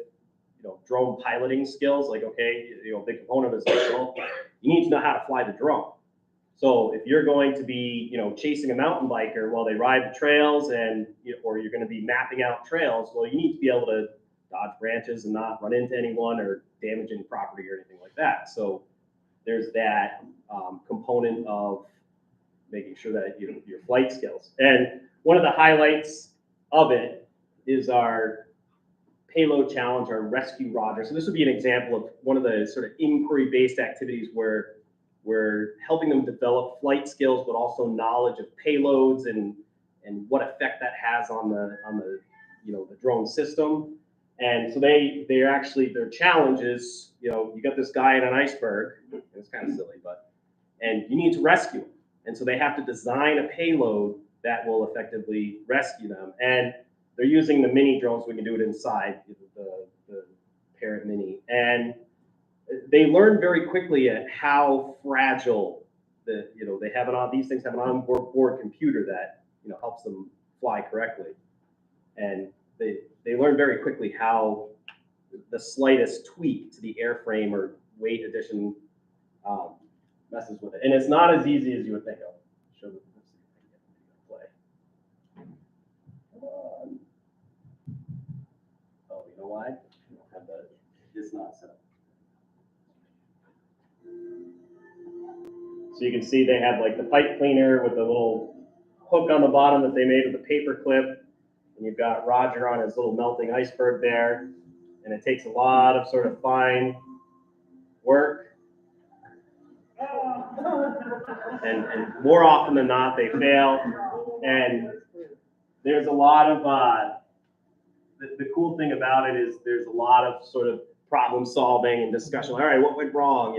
drone piloting skills. Like, okay, a big component is like, well, you need to know how to fly the drone. So if you're going to be, chasing a mountain biker while they ride the trails, and or you're going to be mapping out trails, well, you need to be able to dodge branches and not run into anyone or damage any property or anything like that. So there's that component of making sure that your flight skills. And one of the highlights of it is our payload challenge, our rescue Roger. So this would be an example of one of the sort of inquiry-based activities where we're helping them develop flight skills, but also knowledge of payloads and what effect that has on the the drone system. And so their challenge is, you got this guy in an iceberg, and it's kind of silly, and you need to rescue him. And so they have to design a payload that will effectively rescue them. And they're using the mini drones. We can do it inside the Parrot Mini. And they learn very quickly at how fragile they have these things have an onboard computer that, helps them fly correctly. And they learn very quickly how the slightest tweak to the airframe or weight addition messes with it. And it's not as easy as you would think. I'll show you. Play. Oh, you know why? You don't have it's not set up. So you can see they have like the pipe cleaner with the little hook on the bottom that they made with a paper clip. And you've got Roger on his little melting iceberg there. And it takes a lot of sort of fine work. And more often than not, they fail. And there's a lot of, the cool thing about it is there's a lot of sort of problem solving and discussion. All right, what went wrong?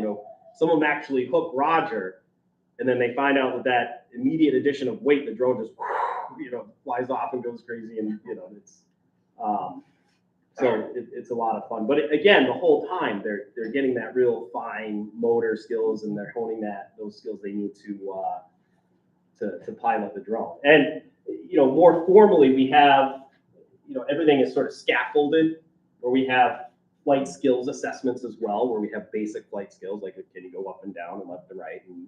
Some of them actually hook Roger, and then they find out that immediate addition of weight, the drone just, flies off and goes crazy, and it's it's a lot of fun. But again, the whole time they're getting that real fine motor skills, and they're honing those skills they need to pilot the drone. And more formally, we have everything is sort of scaffolded, where we have flight skills assessments as well, where we have basic flight skills, like can you go up and down and left and right and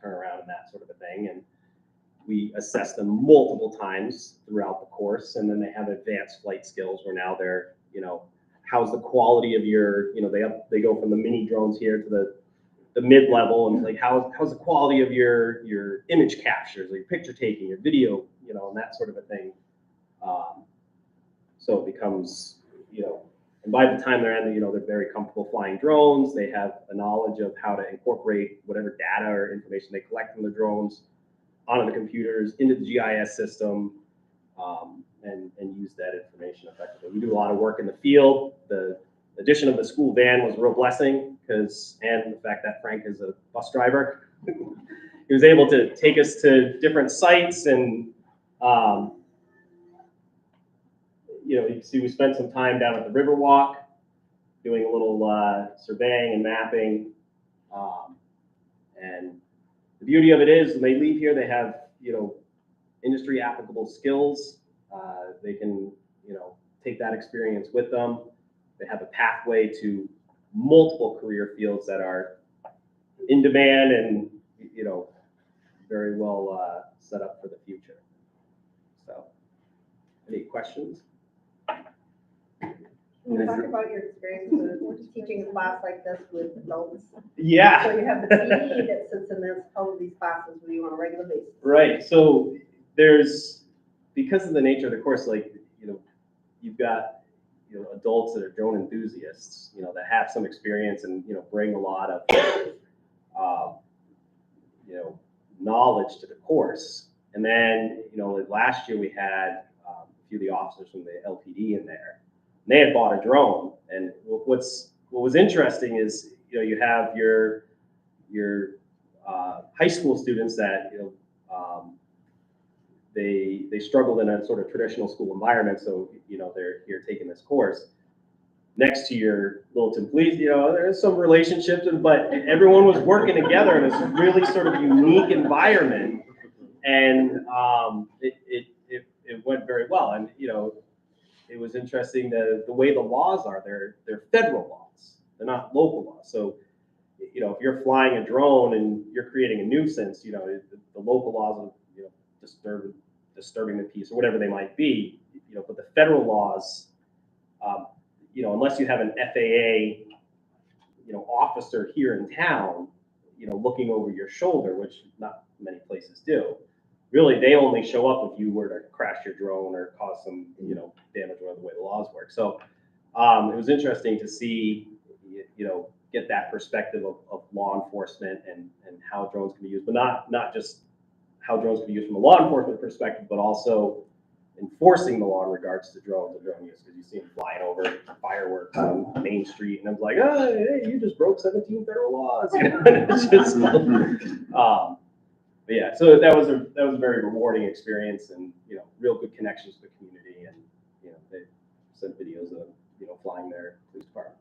turn around and that sort of a thing. And we assess them multiple times throughout the course. And then they have advanced flight skills where now they're, how's the quality of your, they go from the mini drones here to the mid-level, and like how's the quality of your image captures, or your picture taking, your video, and that sort of a thing. So it becomes, and by the time they're in, they're very comfortable flying drones. They have a knowledge of how to incorporate whatever data or information they collect from the drones onto the computers, into the GIS system, and use that information effectively. We do a lot of work in the field. The addition of the school van was a real blessing, and the fact that Frank is a bus driver. He was able to take us to different sites, and you can see we spent some time down at the Riverwalk doing a little surveying and mapping. And the beauty of it is when they leave here, they have, industry applicable skills. They can, take that experience with them. They have a pathway to multiple career fields that are in demand and, very well set up for the future. So, any questions? Can you talk about your experience with teaching a class like this with adults? Yeah. So you have the PD that sits in all of these classes with you on a regular basis. Right. So because of the nature of the course, like, you've got, adults that are drone enthusiasts, that have some experience and, bring a lot of, knowledge to the course. And then, like last year we had a few of the officers from the LPD in there. And they had bought a drone. And what was interesting is, you have your high school students that, they struggled in a sort of traditional school environment, so they're here taking this course. Next to your Littleton Police, there's some relationships, but everyone was working together in this really sort of unique environment, and it went very well. And it was interesting the way the laws are. They're federal laws. They're not local laws. So if you're flying a drone and you're creating a nuisance, the local laws of disturbing the peace or whatever they might be, but the federal laws, unless you have an FAA, officer here in town, looking over your shoulder, which not many places do, really they only show up if you were to crash your drone or cause some, damage or the way the laws work. So it was interesting to see, get that perspective of law enforcement and how drones can be used, but not just how drones can be used from a law enforcement perspective, but also enforcing the law in regards to drones and drone use, because you see them flying over fireworks on Main Street, and I'm like, oh, hey, you just broke 17 federal laws. It's just, But yeah, so that was a very rewarding experience, and real good connections to the community, and they sent videos of flying their police department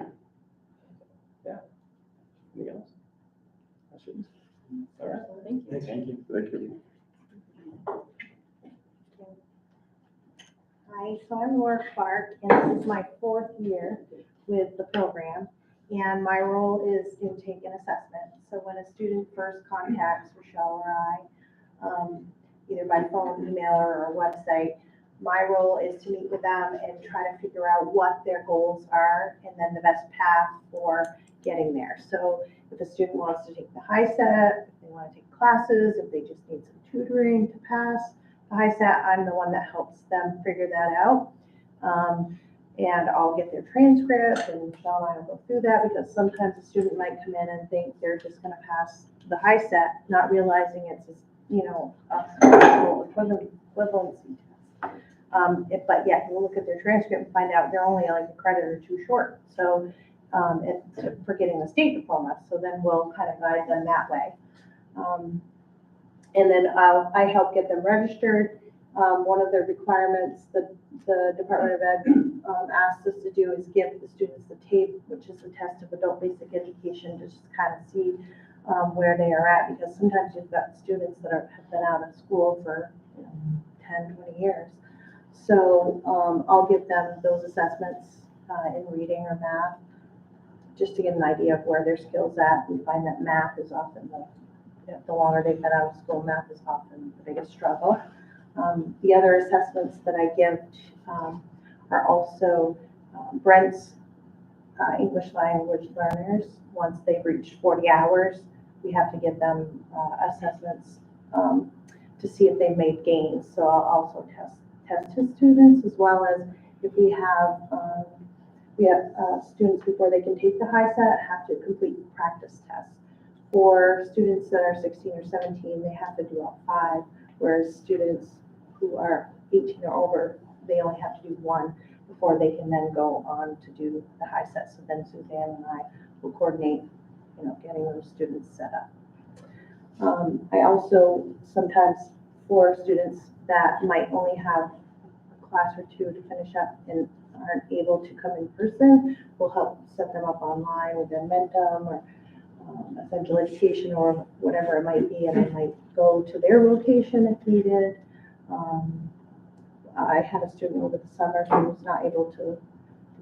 around there. Yeah. Anything else? Questions? All right. Thank you. Thank you. Thank you. Hi, so I'm Laura Clark, and this is my 4th year with the program. And my role is intake and assessment. So when a student first contacts Rochelle or I, either by phone, email, or website, my role is to meet with them and try to figure out what their goals are and then the best path for getting there. So if a student wants to take the HiSET, if they want to take classes, if they just need some tutoring to pass the HiSET, I'm the one that helps them figure that out. And I'll get their transcript, and Michelle and I will go through that, because sometimes a student might come in and think they're just going to pass the HiSET, not realizing it's, a equivalency test. But yeah, we'll look at their transcript and find out they're only like a credit or 2 short. So for getting the state diploma. So then we'll kind of guide them that way. And then I help get them registered. One of the requirements that the Department of Ed asked us to do is give the students the TAPE, which is a test of adult basic education, to just kind of see where they are at, because sometimes you've got students that have been out of school for 10, 20 years. So I'll give them those assessments in reading or math, just to get an idea of where their skills at. We find that math is often the longer they've been out of school, math is often the biggest struggle. The other assessments that I give are also Brent's English language learners. Once they've reached 40 hours, we have to give them assessments to see if they've made gains. So I'll also test his students, as well as if we have students before they can take the HiSET have to complete practice tests. For students that are 16 or 17, they have to do all 5, whereas students who are 18 or over, they only have to do 1 before they can then go on to do the HiSET. So then Suzanne and I will coordinate, getting those students set up. I also sometimes, for students that might only have a class or 2 to finish up and aren't able to come in person, we'll help set them up online with Edmentum or Essential Education or whatever it might be, and I might go to their location if needed. I had a student over the summer who was not able to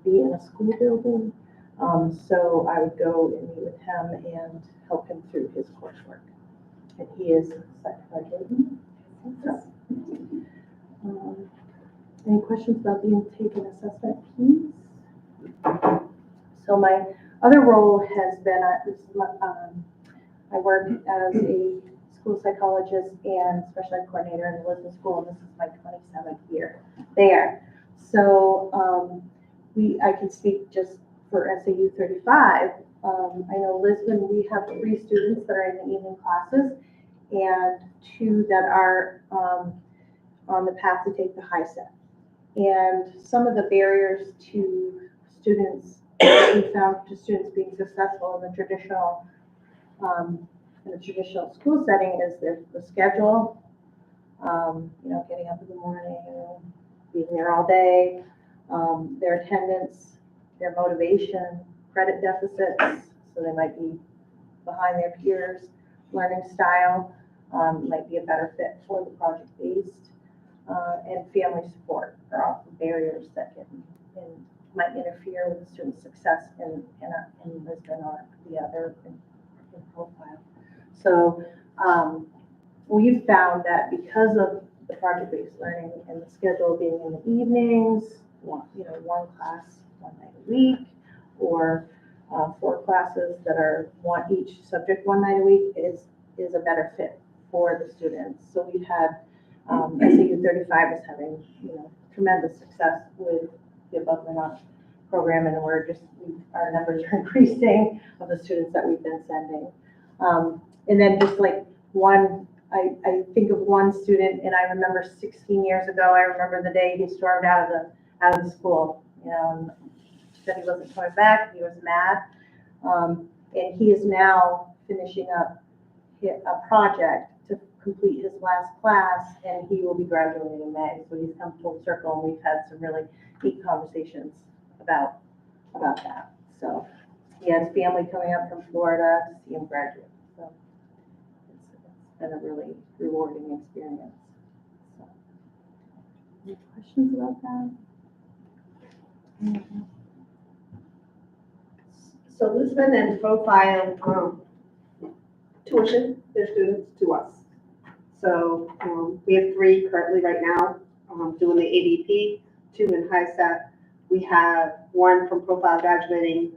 be in a school building, so I would go and meet with him and help him through his coursework. And he is certified. Any questions about the intake and assessment piece? So my other role has been, I work as a school psychologist and special ed coordinator in the Lisbon School, and this is my 27th year there. So I can speak just for SAU 35. I know Lisbon, we have 3 students that are in the evening classes and 2 that are on the path to take the HiSET. And some of the barriers to students, we found to students being successful in the traditional school setting is the schedule, getting up in the morning, being there all day, their attendance, their motivation, credit deficits, so they might be behind their peers, learning style might be a better fit for the project-based, and family support are often barriers that might interfere with the student's success in Lisbon or the other in profile. So we've found that because of the project-based learning and the schedule being in the evenings, one class 1 night a week, or 4 classes that are each subject 1 night a week is a better fit for the students. So we've had SAU 35 is having tremendous success with the Above the Notch program, and our numbers are increasing of the students that we've been sending. And then just like I think of one student, and I remember 16 years ago, I remember the day he stormed out of the school, and said he wasn't coming back. He was mad, and he is now finishing up a project to complete his last class, and he will be graduating in May. So he's come full circle, and we've had some really neat conversations about that. So he has family coming up from Florida to see him graduate. So it's been a really rewarding experience. So, any questions about that? So Lisbon and Profile tuition their students to us. So we have 3 currently right now doing the ADP, 2 in HiSET. We have 1 from Profile graduating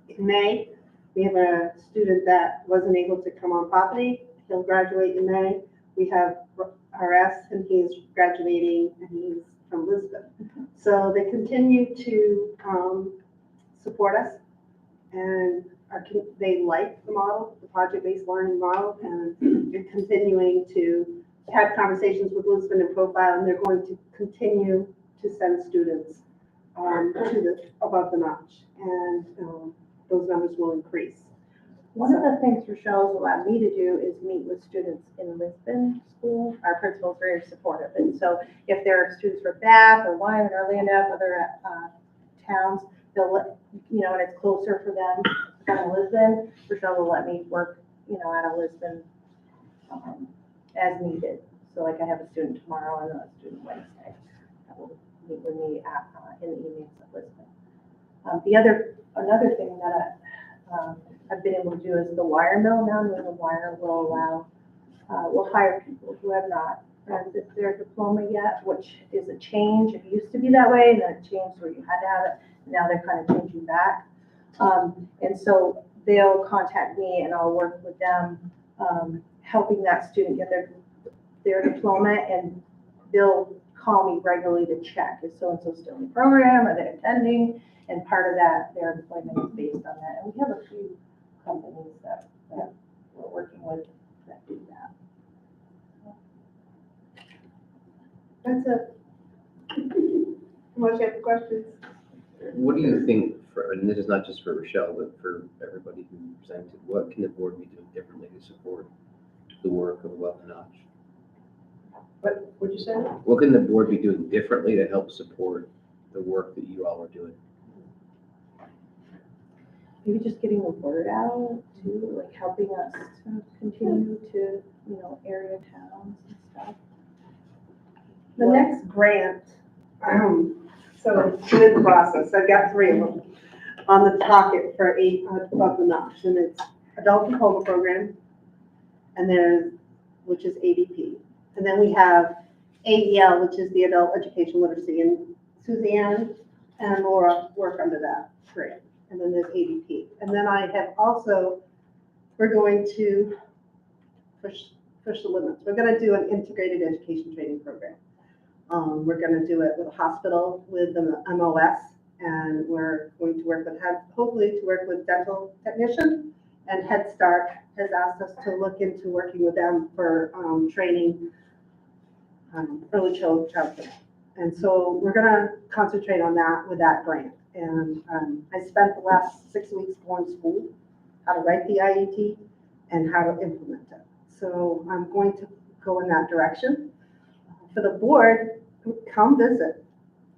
in May. We have a student that wasn't able to come on property. He'll graduate in May. We have RS, and he's graduating, and he's from Lisbon. So they continue to support us, and they like the model, the project-based learning model, and they're continuing to have conversations with Lisbon and Profile, and they're going to continue to send students to the above the notch, and those numbers will increase. One of the things Rochelle's allowed me to do is meet with students in Lisbon School. Our principal is very supportive, and so if there are students from Bath or Lyman or Orlando, other towns, they'll let, and it's closer for them to come to Lisbon, Rochelle will let me work, out of Lisbon as needed. So like I have a student tomorrow and a student Wednesday that will meet with me in the evenings at Lisbon. Another thing that I've been able to do is the wire mill. Now the wire will allow, will hire people who have not earned their diploma yet, which is a change. It used to be that way, and then it changed where you had to have it. Now they're kind of changing back. And so they'll contact me and I'll work with them, helping that student get their diploma, and they'll call me regularly to check, is so-and-so still in the program, are they attending? And part of that, their employment is based on that. And we have a few companies that we're working with that do that. That's it. Unless you have questions. What do you think, and this is not just for Rochelle, but for everybody who presented, what can the board be doing differently to support the work of Above the Notch? What would you say? What can the board be doing differently to help support the work that you all are doing? Maybe just getting the word out too, like helping us to continue to, area towns and stuff. The next grant, so I'm in the process, I've got 3 of them on the docket for Above the Notch, and it's Adult Diploma Program, and which is ADP. And then we have AEL, which is the Adult Education Literacy, and Suzanne and Laura work under that grant. And then there's ADP. And then I have also, we're going to push the limits. We're going to do an integrated education training program. We're going to do it with a hospital, with the MOS, and we're going to work with, hopefully to work with dental technician, and Head Start has asked us to look into working with them for training early childhood. And so we're going to concentrate on that with that grant. And I spent the last 6 weeks going to school, how to write the IET and how to implement it. So I'm going to go in that direction. For the board, come visit.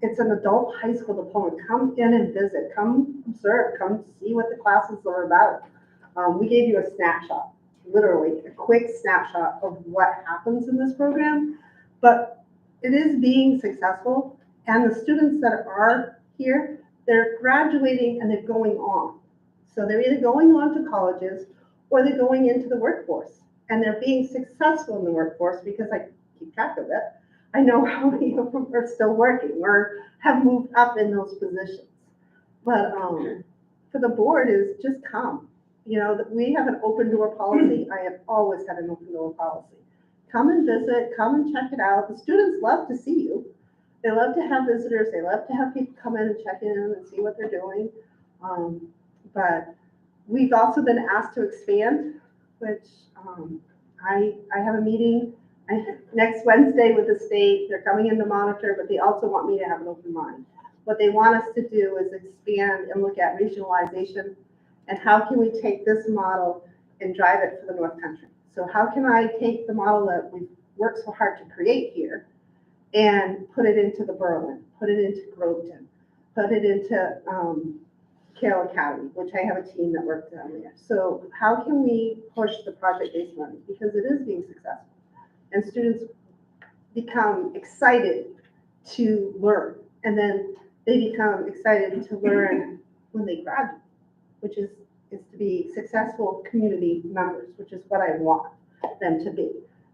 It's an adult high school diploma. Come in and visit. Come observe. Come see what the classes are about. We gave you a snapshot, literally a quick snapshot of what happens in this program, but it is being successful. And the students that are here, they're graduating and they're going on. So they're either going on to colleges or they're going into the workforce, and they're being successful in the workforce because I keep track of it. I know how many of them are still working or have moved up in those positions. But for the board is just come. We have an open door policy. I have always had an open door policy. Come and visit, come and check it out. The students love to see you. They love to have visitors. They love to have people come in and check in and see what they're doing. But we've also been asked to expand, which I have a meeting next Wednesday with the state. They're coming in to monitor, but they also want me to have an open mind. What they want us to do is expand and look at regionalization and how can we take this model and drive it for the North Country. So how can I take the model that we've worked so hard to create here and put it into the Berlin, put it into Groveton, put it into Carroll Academy, which I have a team that works down there. So how can we push the project-based learning? Because it is being successful. And students become excited to learn. And then they become excited to learn when they graduate, which is to be successful community members, which is what I want them to be.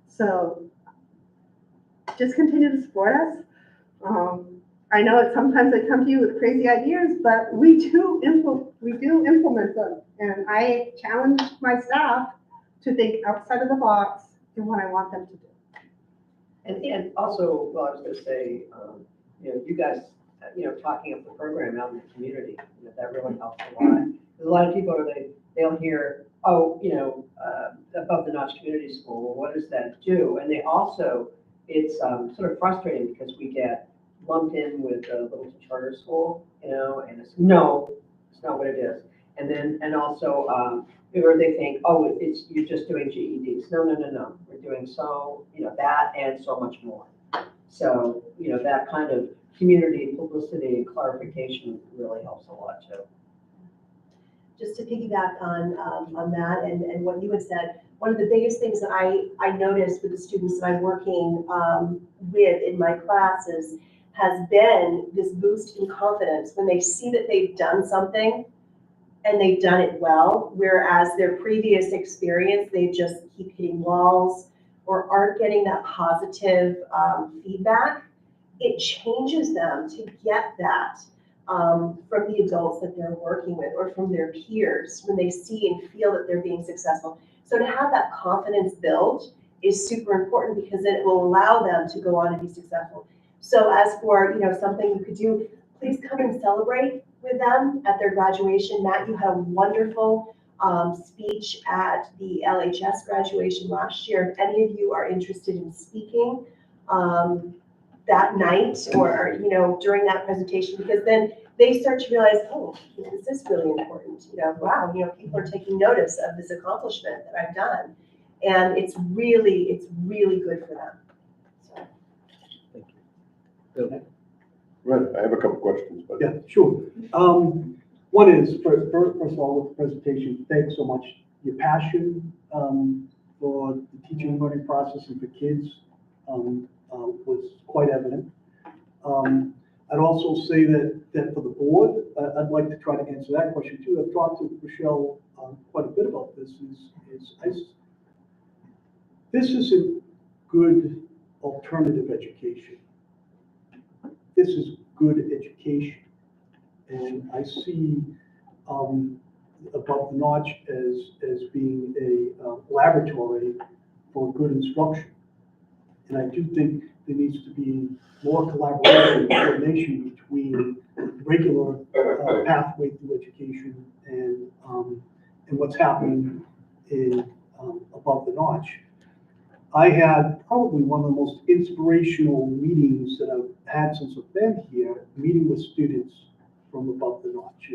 So just continue to support us. I know that sometimes I come to you with crazy ideas, but we do implement them. And I challenge my staff to think outside of the box in what I want them to do. And also, well, I was gonna say, you guys, talking up the program out in the community, that really helps a lot. There's a lot of people, they'll hear, Above the Notch Community School, well, what does that do? And they also, it's sort of frustrating because we get lumped in with the Littleton Charter School, and it's not what it is. And also, or they think, oh, you're just doing GEDs. No. We're doing that and so much more. So, that kind of community publicity and clarification really helps a lot too. Just to piggyback on that and what you had said, one of the biggest things that I noticed with the students that I'm working with in my classes has been this boost in confidence when they see that they've done something and they've done it well, whereas their previous experience, they just keep hitting walls or aren't getting that positive feedback. It changes them to get that from the adults that they're working with or from their peers when they see and feel that they're being successful. So to have that confidence build is super important because then it will allow them to go on and be successful. So as for, something you could do, please come and celebrate with them at their graduation. Matt, you had a wonderful speech at the LHS graduation last year. If any of you are interested in speaking that night or, during that presentation, because then they start to realize, oh, this is really important. Wow, people are taking notice of this accomplishment that I've done. And it's really good for them. So. Thank you. Bill? Right, I have a couple questions, but. Yeah, sure. One is, first of all, with the presentation, thanks so much. Your passion for the teaching and learning process and for kids was quite evident. I'd also say that for the board, I'd like to try to answer that question too. I've talked to Rochelle quite a bit about this. This is a good alternative education. This is good education. And I see Above the Notch as being a laboratory for good instruction. And I do think there needs to be more collaboration and coordination between regular pathway through education and what's happening in Above the Notch. I had probably one of the most inspirational meetings that I've had since I've been here, meeting with students from Above the Notch.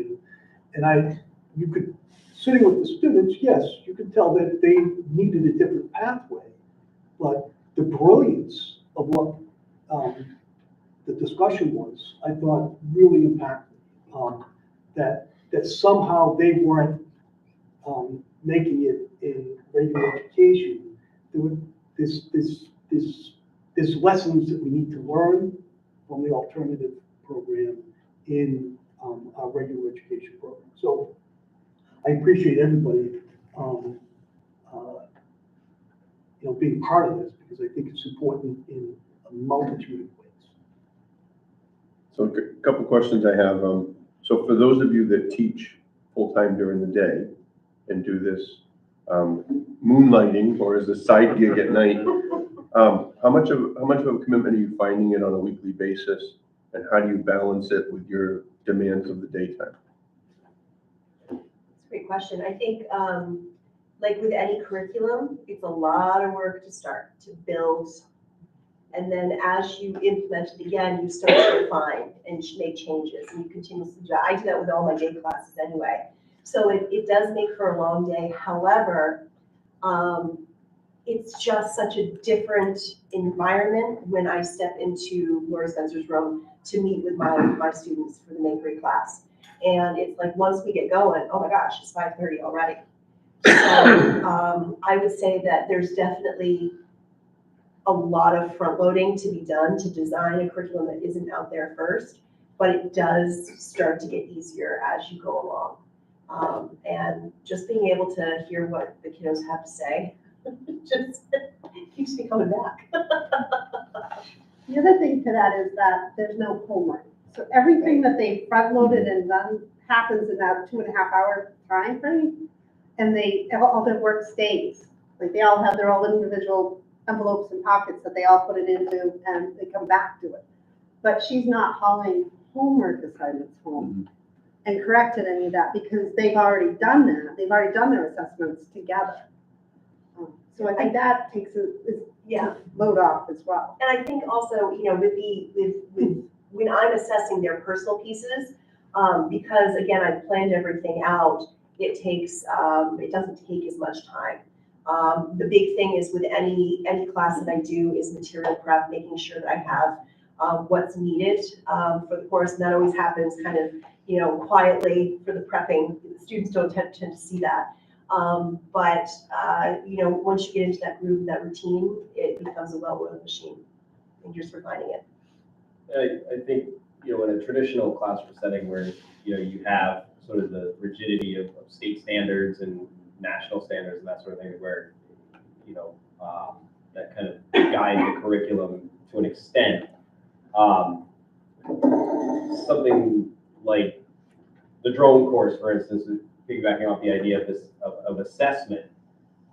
You could, sitting with the students, yes, you could tell that they needed a different pathway, but the brilliance of what the discussion was, I thought really impacted. That somehow they weren't making it in regular education. There's lessons that we need to learn from the alternative program in our regular education program. So I appreciate everybody being part of this because I think it's important in a multitude of ways. So a couple questions I have. So for those of you that teach full-time during the day and do this moonlighting or as a side gig at night, how much of a commitment are you finding it on a weekly basis, and how do you balance it with your demands of the daytime? That's a great question. I think, like with any curriculum, it's a lot of work to start, to build. And then as you implement it again, you start to refine and make changes and you continuously do that. I do that with all my day classes anyway. So it does make for a long day. However, It's just such a different environment when I step into Laura Spencer's room to meet with my students for the May 3 class. And it's like, once we get going, oh my gosh, it's 5:30 already. So I would say that there's definitely a lot of front loading to be done to design a curriculum that isn't out there first, but it does start to get easier as you go along. And just being able to hear what the kiddos have to say just keeps me coming back. The other thing to that is that there's no homework. So everything that they front loaded and done happens in that 2.5-hour time frame. And all their work stays. Like, they all have their own individual envelopes and pockets that they all put it into, and they come back to it. But she's not hauling homework assignments home and corrected any of that, because they've already done that. They've already done their assessments together. So I think that takes Yeah. load off as well. And I think also, you know, with when I'm assessing their personal pieces, because again, I've planned everything out, it doesn't take as much time. The big thing is with any class that I do is material prep, making sure that I have what's needed for the course. And that always happens kind of, you know, quietly for the prepping. The students don't tend to see that. But you know, once you get into that groove, that routine, it becomes a well-oiled machine, and you're just refining it. I think, you know, in a traditional classroom setting where, you know, you have sort of the rigidity of state standards and national standards and that sort of thing, where, you know, that kind of guide the curriculum to an extent. Something like the drone course, for instance, is piggybacking off the idea of this of assessment,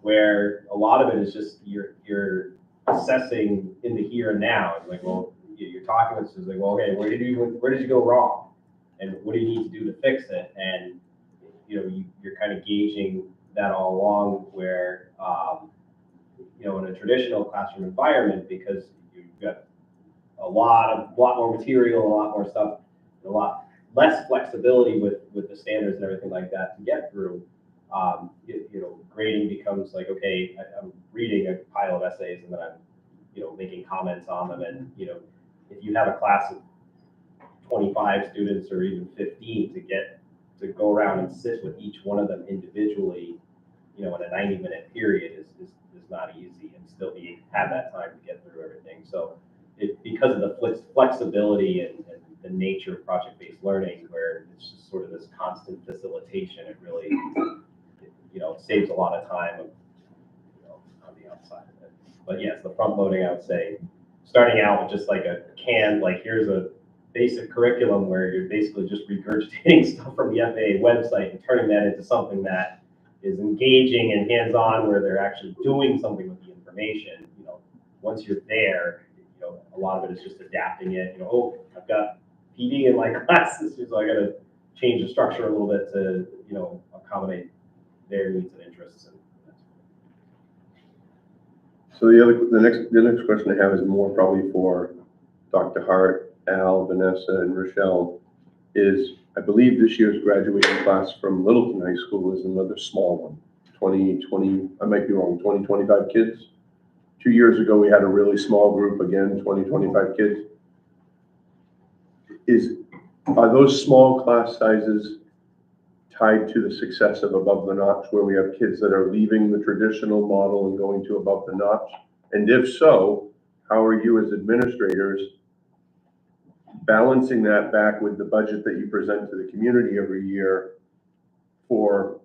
where a lot of it is just you're assessing in the here and now. It's like, well, you're talking with students, like, well, okay, where did you go wrong, and what do you need to do to fix it? And you know, you're kind of gauging that all along. Where you know, in a traditional classroom environment, because you've got a lot more material, a lot more stuff, a lot less flexibility with the standards and everything like that to get through. You know, grading becomes like, okay, I'm reading a pile of essays and then I'm, you know, making comments on them. And, you know, if you have a class of 25 students or even 15 to go around and sit with each one of them individually, you know, in a 90-minute period is not easy, and still have that time to get through everything. So because of the flexibility and the nature of project-based learning, where it's just sort of this constant facilitation, it really, you know, saves a lot of time, you know, on the outside of it. But yes, the front loading, I would say, starting out with just like like here's a basic curriculum where you're basically just regurgitating stuff from the FAA website and turning that into something that is engaging and hands-on, where they're actually doing something with the information. You know, once you're there, you know, a lot of it is just adapting it. You know, oh, I've got PD in my classes, so I got to change the structure a little bit to, you know, accommodate their needs and interests. And So the next question I have is more probably for Dr. Hart, Al, Vanessa, and Rochelle. Is, I believe this year's graduating class from Littleton High School is another small one, 20, I might be wrong, 20, 25 kids. 2 years ago, we had a really small group, again, 20, 25 kids. Are those small class sizes tied to the success of Above the Notch, where we have kids that are leaving the traditional model and going to Above the Notch? And if so, how are you as administrators balancing that back with the budget that you present to the community every year for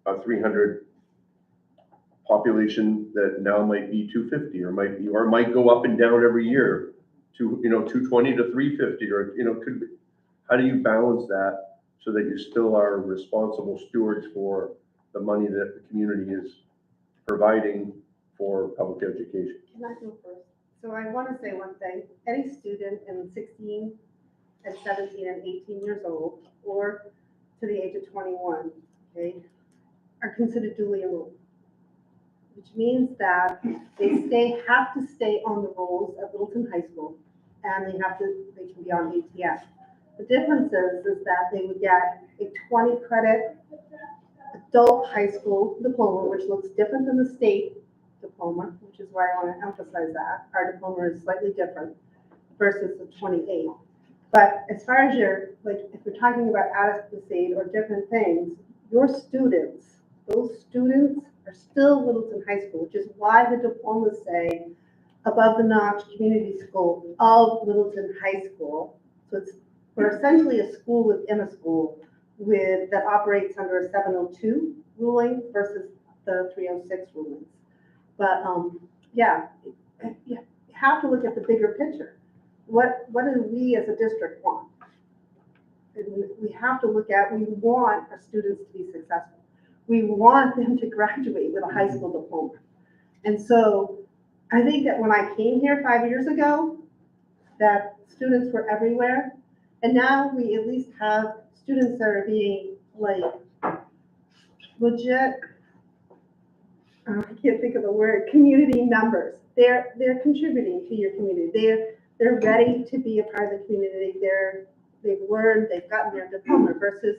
a 300 population that now might be 250 or might go up and down every year to, you know, 220 to 350, or, you know, could be, how do you balance that so that you still are responsible stewards for the money that the community is providing for public education? Can I go first? So I want to say one thing. Any student in 16 and 17 and 18 years old, or to the age of 21, okay, are considered duly enrolled, which means that they have to stay on the rolls at Littleton High School, and they can be on ATS. The difference is that they would get a 20 credit adult high school diploma, which looks different than the state diploma, which is why I want to emphasize that. Our diploma is slightly different versus the 28. But as far as if we're talking about adequacy or different things, your students, those students are still Littleton High School, which is why the diplomas say above the notch community school of Littleton High School. So we're essentially a school within a school that operates under a 702 ruling versus the 306 rulings. But you have to look at the bigger picture. What do we as a district want? And we have to look at, we want our students to be successful. We want them to graduate with a high school diploma. And so I think that when I came here 5 years ago, that students were everywhere. And now we at least have students that are being legit, I can't think of the word, community members. They're contributing to your community. They're ready to be a part of the community. They've learned, they've gotten their diploma versus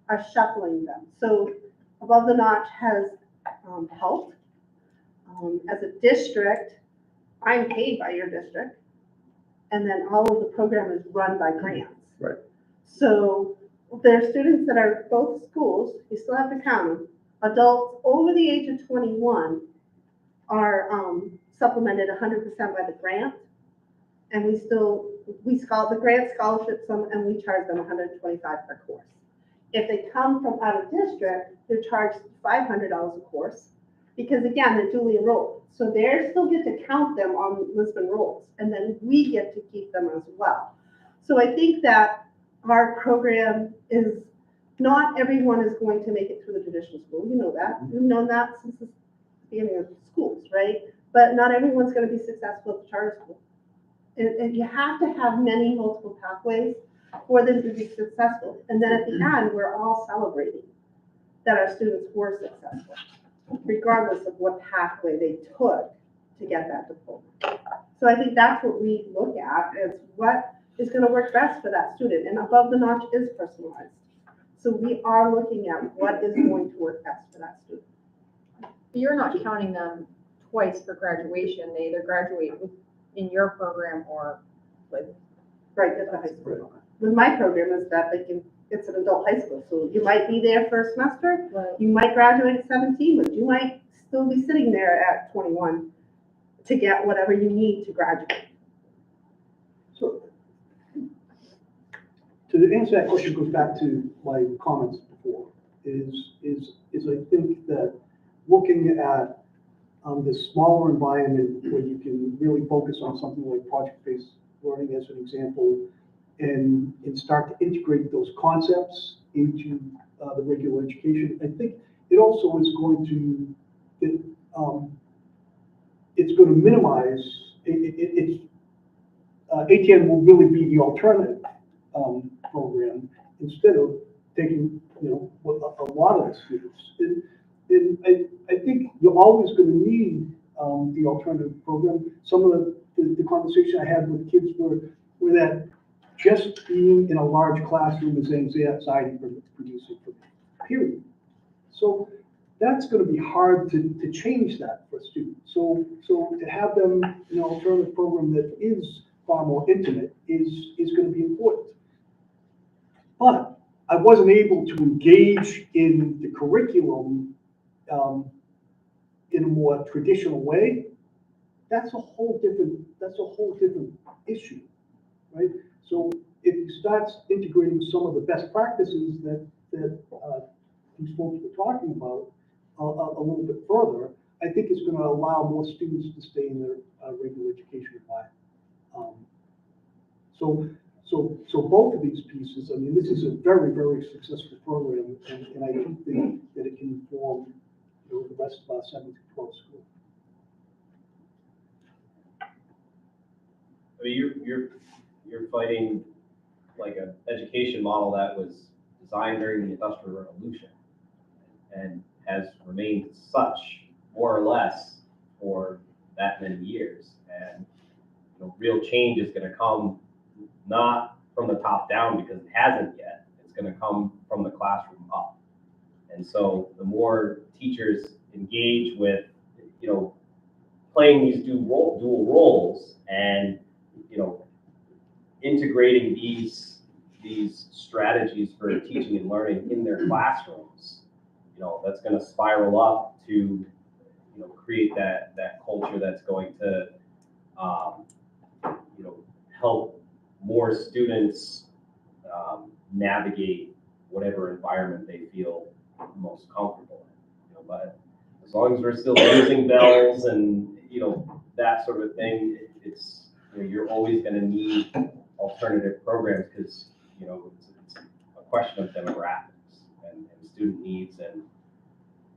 us shuffling them. So Above the Notch has helped. As a district, I'm paid by your district. And then all of the program is run by grants. Right. So there are students that are both schools, you still have to count them. Adults over the age of 21 are supplemented 100% by the grant. And the grant scholarships them and we charge them $125 per course. If they come from out of district, they're charged $500 a course because again, they're duly enrolled. So they still get to count them on Lisbon rolls and then we get to keep them as well. So I think that our program is, not everyone is going to make it through the traditional school. You know that. We've known that since the beginning of schools, right? But not everyone's going to be successful at the charter school. And you have to have many multiple pathways for them to be successful. And then at the end, we're all celebrating that our students were successful, regardless of what pathway they took to get that diploma. So I think that's what we look at, is what is going to work best for that student. And Above the Notch is personalized. So we are looking at what is going to work best for that student. You're not counting them twice for graduation. They either graduate in your program or with. Right, at the high school. With my program is that it's an adult high school. So you might be there for a semester, you might graduate at 17, but you might still be sitting there at 21 to get whatever you need to graduate. So, to answer that question goes back to my comments before, is I think that looking at this smaller environment where you can really focus on something like project-based learning as an example, and start to integrate those concepts into the regular education, I think it also is going to, it's going to minimize, ATN will really be the alternative program instead of taking, a lot of the students. And I think you're always going to need the alternative program. Some of the conversation I had with kids were that just being in a large classroom is anxiety producing, period. So that's going to be hard to change that for students. So to have them in an alternative program that is far more intimate is going to be important. But I wasn't able to engage in the curriculum in a more traditional way. That's a whole different issue, right? So if you start integrating some of the best practices that these folks were talking about a little bit further, I think it's going to allow more students to stay in their regular education environment. So both of these pieces, I mean, this is a very, very successful program, and I do think that it can inform the rest of our 7 to 12 schools. I mean, you're fighting like an education model that was designed during the Industrial Revolution and has remained such, more or less, for that many years. And real change is going to come not from the top down because it hasn't yet. It's going to come from the classroom up. And so the more teachers engage with, playing these dual roles and, integrating these strategies for teaching and learning in their classrooms, that's going to spiral up to, create that culture that's going to, help more students navigate whatever environment they feel most comfortable in. But as long as we're still using bells and that sort of thing, it's you're always going to need alternative programs because it's a question of demographics and student needs, and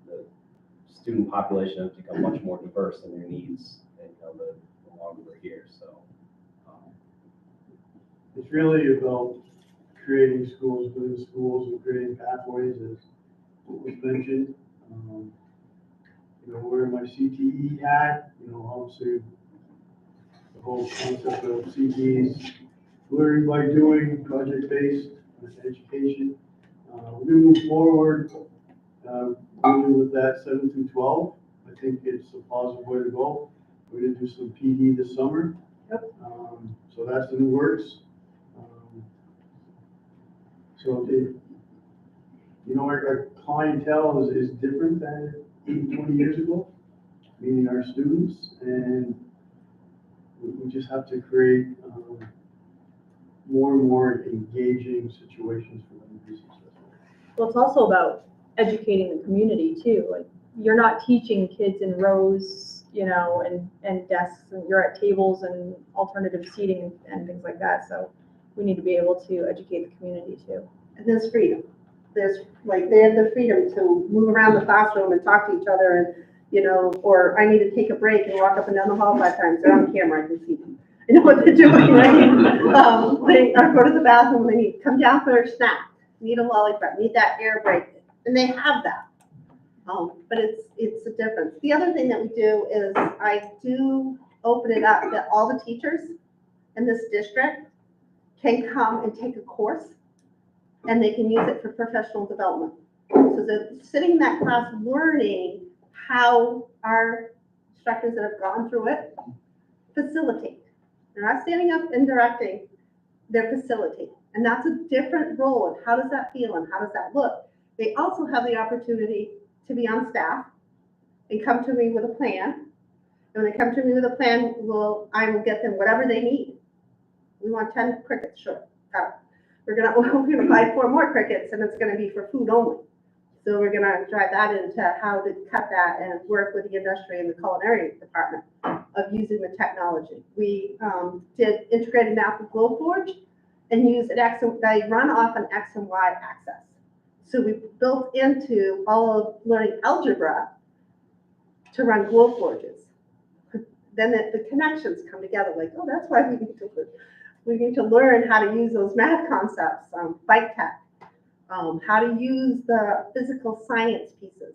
the student population has become much more diverse in their needs, and the longer we're here. So It's really about creating schools within schools and creating pathways, as what was mentioned. Wearing my CTE hat, obviously the whole concept of CTEs, learning by doing, project-based education. We're gonna move forward, really with that 7 through 12. I think it's a positive way to go. We're gonna do some PD this summer. So that's in the works. So our clientele is different than 20 years ago, meaning our students, and we just have to create more and more engaging situations for them to be successful. Well, it's also about educating the community too. Like, you're not teaching kids in rows, and desks, and you're at tables and alternative seating and things like that. So we need to be able to educate the community too. And there's freedom. They have the freedom to move around the classroom and talk to each other and, or I need to take a break and walk up and down the hall 5 times. They're on camera, I can see them. I know what they're doing, right? They go to the bathroom, they need to come down for a snack, need a lollipop, need that air break, and they have that. But it's a difference. The other thing that we do is I do open it up that all the teachers in this district can come and take a course, and they can use it for professional development. So they're sitting in that class learning how our instructors that have gone through it facilitate. They're not standing up and directing, they're facilitating. And that's a different role, and how does that feel and how does that look? They also have the opportunity to be on staff and come to me with a plan. And when they come to me with a plan, I will get them whatever they need. We want 10 crickets, sure. We're gonna buy 4 more crickets, and it's gonna be for food only. So we're gonna drive that into how to cut that and work with the industry and the culinary department of using the technology. We did integrated math with Glowforge and use they run off an X and Y axis. So we built into all of learning algebra to run Glowforges. Then the connections come together, like, oh, that's why we need to learn how to use those math concepts, bike tech, how to use the physical science pieces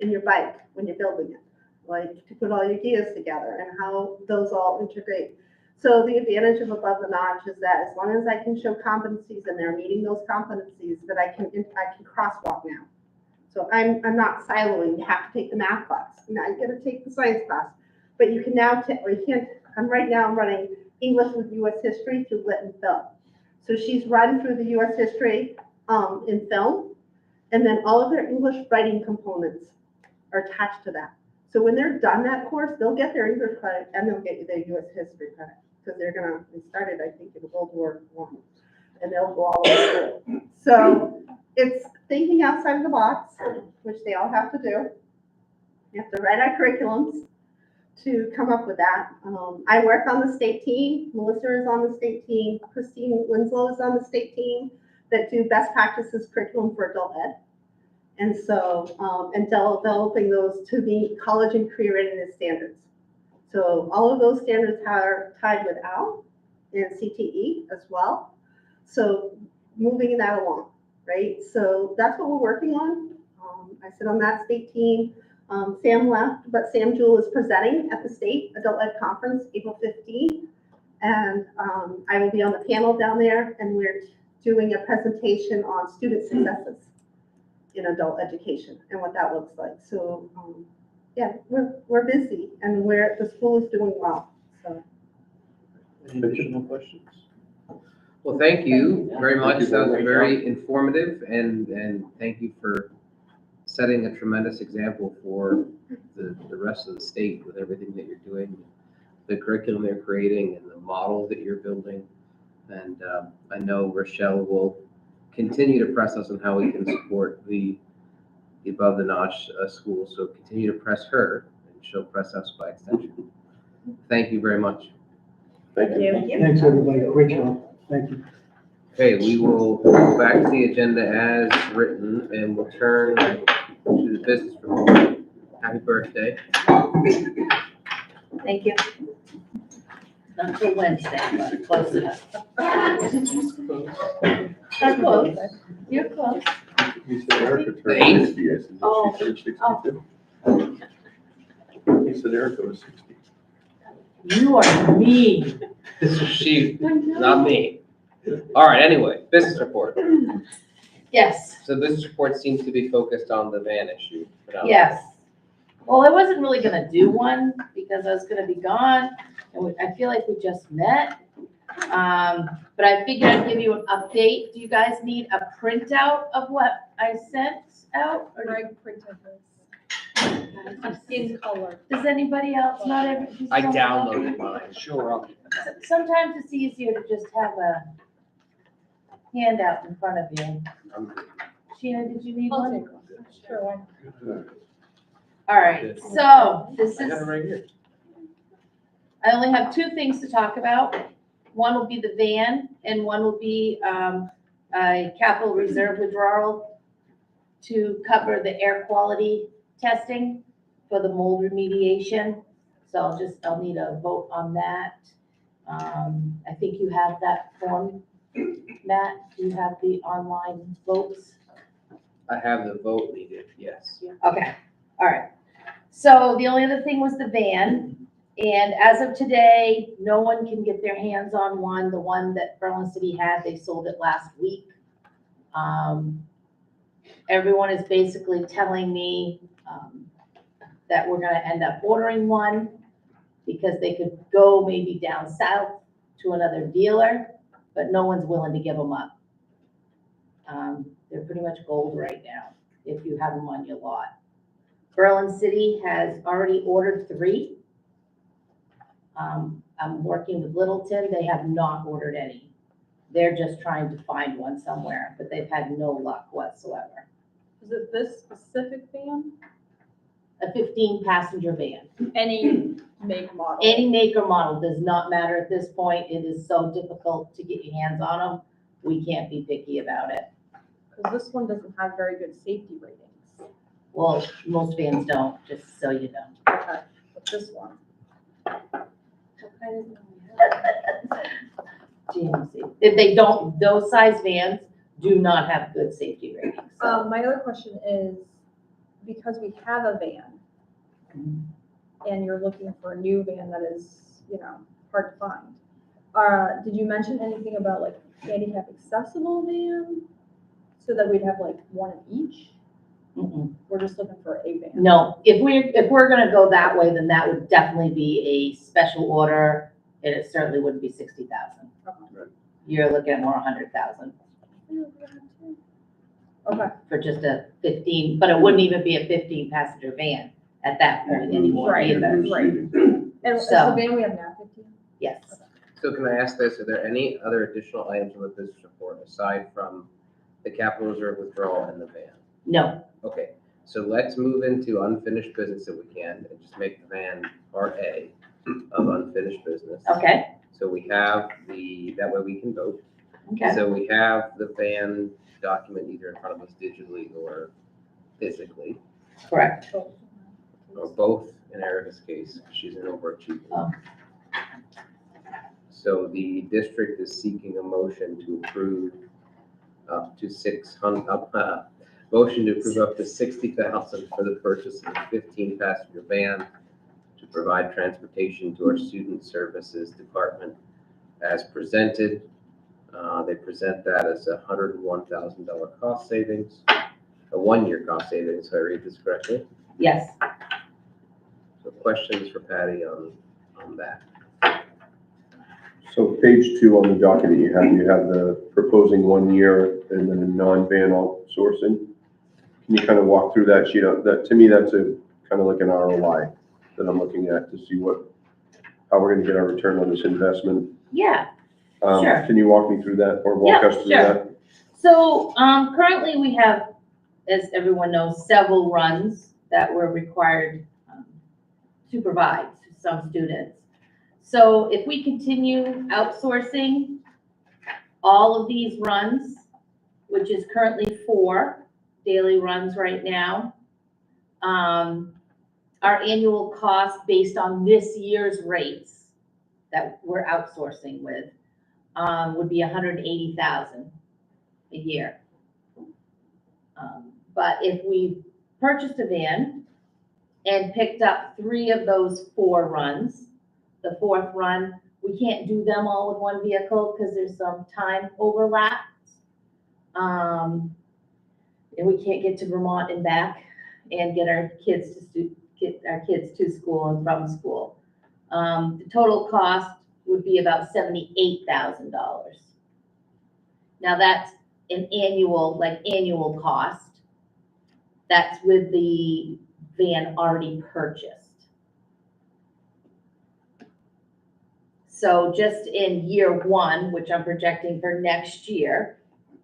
in your bike when you're building it, like to put all your gears together and how those all integrate. So the advantage of Above the Notch is that as long as I can show competencies and they're meeting those competencies, that I can crosswalk now. So I'm not siloing. You have to take the math class. Now you got to take the science class, but you can now I'm running English with U.S. history through Lit and Film. So she's run through the U.S. history in film, and then all of their English writing components are attached to that. So when they're done that course, they'll get their English credit and they'll get their U.S. history credit, because they started, I think, in World War I, and they'll go all the way through. So it's thinking outside of the box, which they all have to do. You have to write our curriculums to come up with that. I work on the state team. Melissa is on the state team. Christine Winslow is on the state team that do best practices curriculum for adult ed. And so, and developing those to meet college and career readiness standards. So all of those standards are tied with AL and CTE as well. So moving that along, right? So that's what we're working on. I sit on that state team. Sam left, but Sam Jewell is presenting at the state adult ed conference April 15th. And I will be on the panel down there, and we're doing a presentation on student successes. in adult education and what that looks like. So, yeah, we're busy and the school is doing well, so. Any additional questions? Well, thank you very much. That was very informative, and thank you for setting a tremendous example for the rest of the state with everything that you're doing, the curriculum you're creating, and the model that you're building. And I know Rochelle will continue to press us on how we can support the above the notch school. So continue to press her, and she'll press us by extension. Thank you very much. Thank you. Thanks, everybody. Great job. Thank you. Okay, we will go back to the agenda as written, and we'll turn to the business report. Happy birthday. Thank you. Not till Wednesday, but close enough. Not close. You're close. You said Erica The turned eighth? 60, I said, Oh. did she turn 62? You said Erica was 60. You are mean. This is she, not me. All right, anyway, business report. Yes, So business report seems to be focused on the van issue. but I'll- yes. Well, I wasn't really gonna do one because I was gonna be gone, and I feel like we just met. But I figured I'd give you an update. Do you guys need a printout of what I sent out? Or Greg printed this do- in color. Does anybody else, not every? I downloaded mine. Sure, I'll keep that. Sometimes it's easier to just have a handout in front of you. I'm good. Sheena, did you need I'll one? take one. Sure, why not? All right, so this I got it is, right here. I only have two things to talk about. One will be the van and one will be a capital reserve withdrawal to cover the air quality testing for the mold remediation. So I'll need a vote on that. I think you have that form, Matt. Do you have the online votes? I have the vote needed, yes. Okay, all right. So the only other thing was the van. And as of today, no one can get their hands on one. The one that Berlin City had, they sold it last week. Everyone is basically telling me that we're gonna end up ordering one because they could go maybe down south to another dealer, but no one's willing to give them up. They're pretty much gold right now if you have them on your lot. Berlin City has already ordered 3. I'm working with Littleton, they have not ordered any. They're just trying to find one somewhere, but they've had no luck whatsoever. Is it this specific van? A 15-passenger van, Any make model? any make or model, does not matter at this point. It is so difficult to get your hands on them. We can't be picky about it. Because this one doesn't have very good safety ratings. Well, most vans don't, just so you know. Okay, but this one. GMC. If they don't, those size vans do not have good safety ratings. So My other question is, because we have a van and you're looking for a new van that is, hard to find. Did you mention anything about like handicap accessible van? So that we'd have like one of each? mm-mm. We're just looking for a van. No, if we're gonna go that way, then that would definitely be a special order, and it certainly wouldn't be 60,000. Okay. You're looking at more 100,000 Okay, for just a 15, but it wouldn't even be a 15-passenger van at that point anymore Right, either. right. And is the So- van we have now 15? Yes. So can I ask this, are there any other additional items on the business report aside from the capital reserve withdrawal and the van? No, Okay, so let's move into unfinished business if we can, and just make the van part A of unfinished business. okay, So we have that way we can vote. okay. So we have the van document either in front of us digitally or physically, Correct. or both in Erica's case, she's an overachiever. Oh. So the district is seeking a motion to approve up to 600, motion to approve up to 60,000 for the purchase of a 15-passenger van to provide transportation to our student services department as presented. They present that as a $101,000 cost savings. a 1-year cost savings, if I read this correctly. Yes. So questions for Patty on that? So page 2 on the document you have the proposing 1 year and then a non-van outsourcing. Can you kind of walk through that sheet? That, to me, that's a kind of like an ROI that I'm looking at to see how we're gonna get our return on this investment. Yeah. Sure. Can you walk me through that or walk Yeah, us through sure. that? So, currently we have, as everyone knows, several runs that we're required to provide to some students. So if we continue outsourcing all of these runs, which is currently 4 daily runs right now, our annual cost based on this year's rates that we're outsourcing with would be $180,000 a year. But if we purchased a van and picked up 3 of those 4 runs, the 4th run, we can't do them all with one vehicle because there's some time overlap. And we can't get to Vermont and back and get our kids to school and from school. The total cost would be about $78,000. Now that's an annual cost. That's with the van already purchased. So just in year 1, which I'm projecting for next year,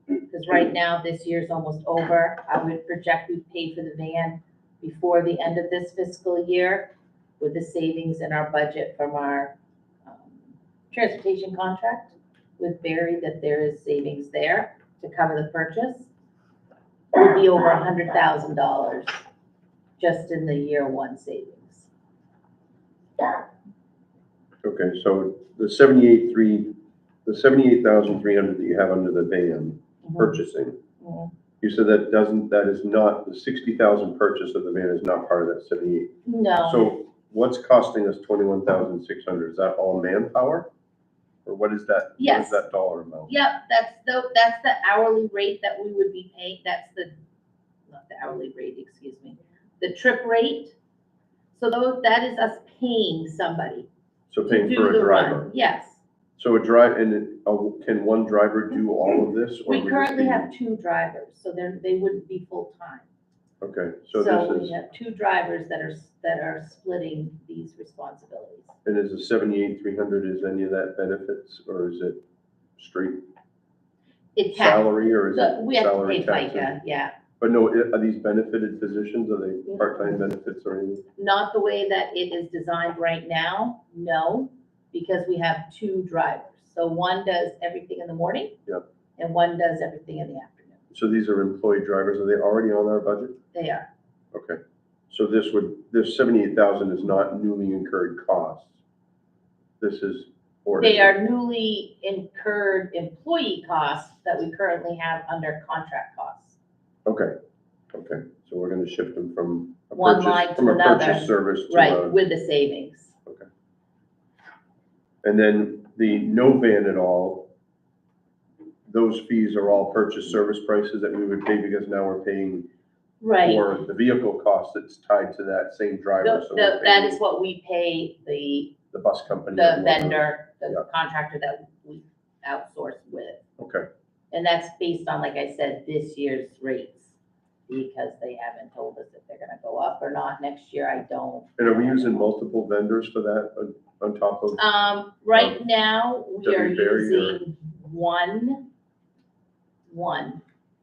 because right now this year's almost over, I would project we'd pay for the van before the end of this fiscal year with the savings in our budget from our transportation contract with Barry, that there is savings there to cover the purchase. It would be over $100,000 just in the year 1 savings. Okay, so the 78,300 that you have under the van purchasing, Mhm. you said that is not, the 60,000 purchase of the van is not part of that 78. No, So what's costing us 21,600? Is that all manpower? Or what is that? Yes. What is that dollar amount? yep, that's the hourly rate that we would be paying, not the hourly rate, excuse me, the trip rate. So that is us paying somebody So to paying do for a the driver. run. Yes, So can one driver do all of this? or we would this currently be- have 2 drivers, so they wouldn't be full-time. Okay, so So this we is, have 2 drivers that are splitting these responsibilities. and is the 78,300, is any of that benefits or is it straight It's salary or is it we have to salary pay taxes? FICA, yeah. But no, are these benefited positions? Are they part-time benefits or anything? Not the way that it is designed right now, no, because we have 2 drivers. So one does everything in the morning. Yep. And one does everything in the afternoon. So these are employee drivers. Are they already on our budget? They are. Okay. So this 78,000 is not newly incurred costs. This is. or They are newly incurred employee costs that we currently have under contract costs. Okay, okay. So we're gonna shift them from a One purchase, line to from a another. purchase service to Right, a. with the savings. And then the no van at all, those fees are all purchase service prices that we would pay because now we're paying Right. for the vehicle cost that's tied to that same driver. So we're That paying is what we pay the the bus company. the and whatnot. vendor, the Yeah. contractor that we outsource with. Okay, And that's based on, like I said, this year's rates, because they haven't told us if they're gonna go up or not next year, I don't. and are we using multiple vendors for that on top of? Right now, we are W. Berry or- using one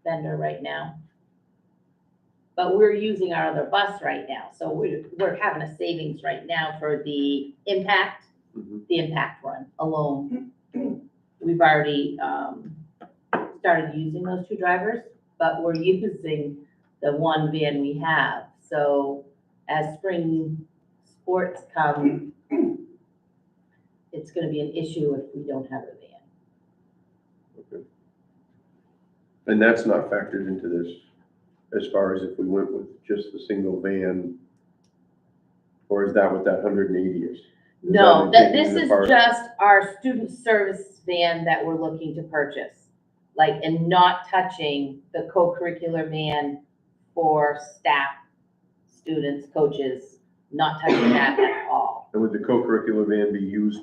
vendor right now. But we're using our other bus right now, so we're having a savings right now for the impact run alone. We've already, started using those 2 drivers, but we're using the 1 van we have. So as spring sports come, it's gonna be an issue if we don't have a van. Okay. And that's not factored into this, as far as if we went with just the single van? Or is that what that 180 is? No, that this taking is apart? just our student service van that we're looking to purchase. And not touching the co-curricular van for staff, students, coaches, not touching that at all. And would the co-curricular van be used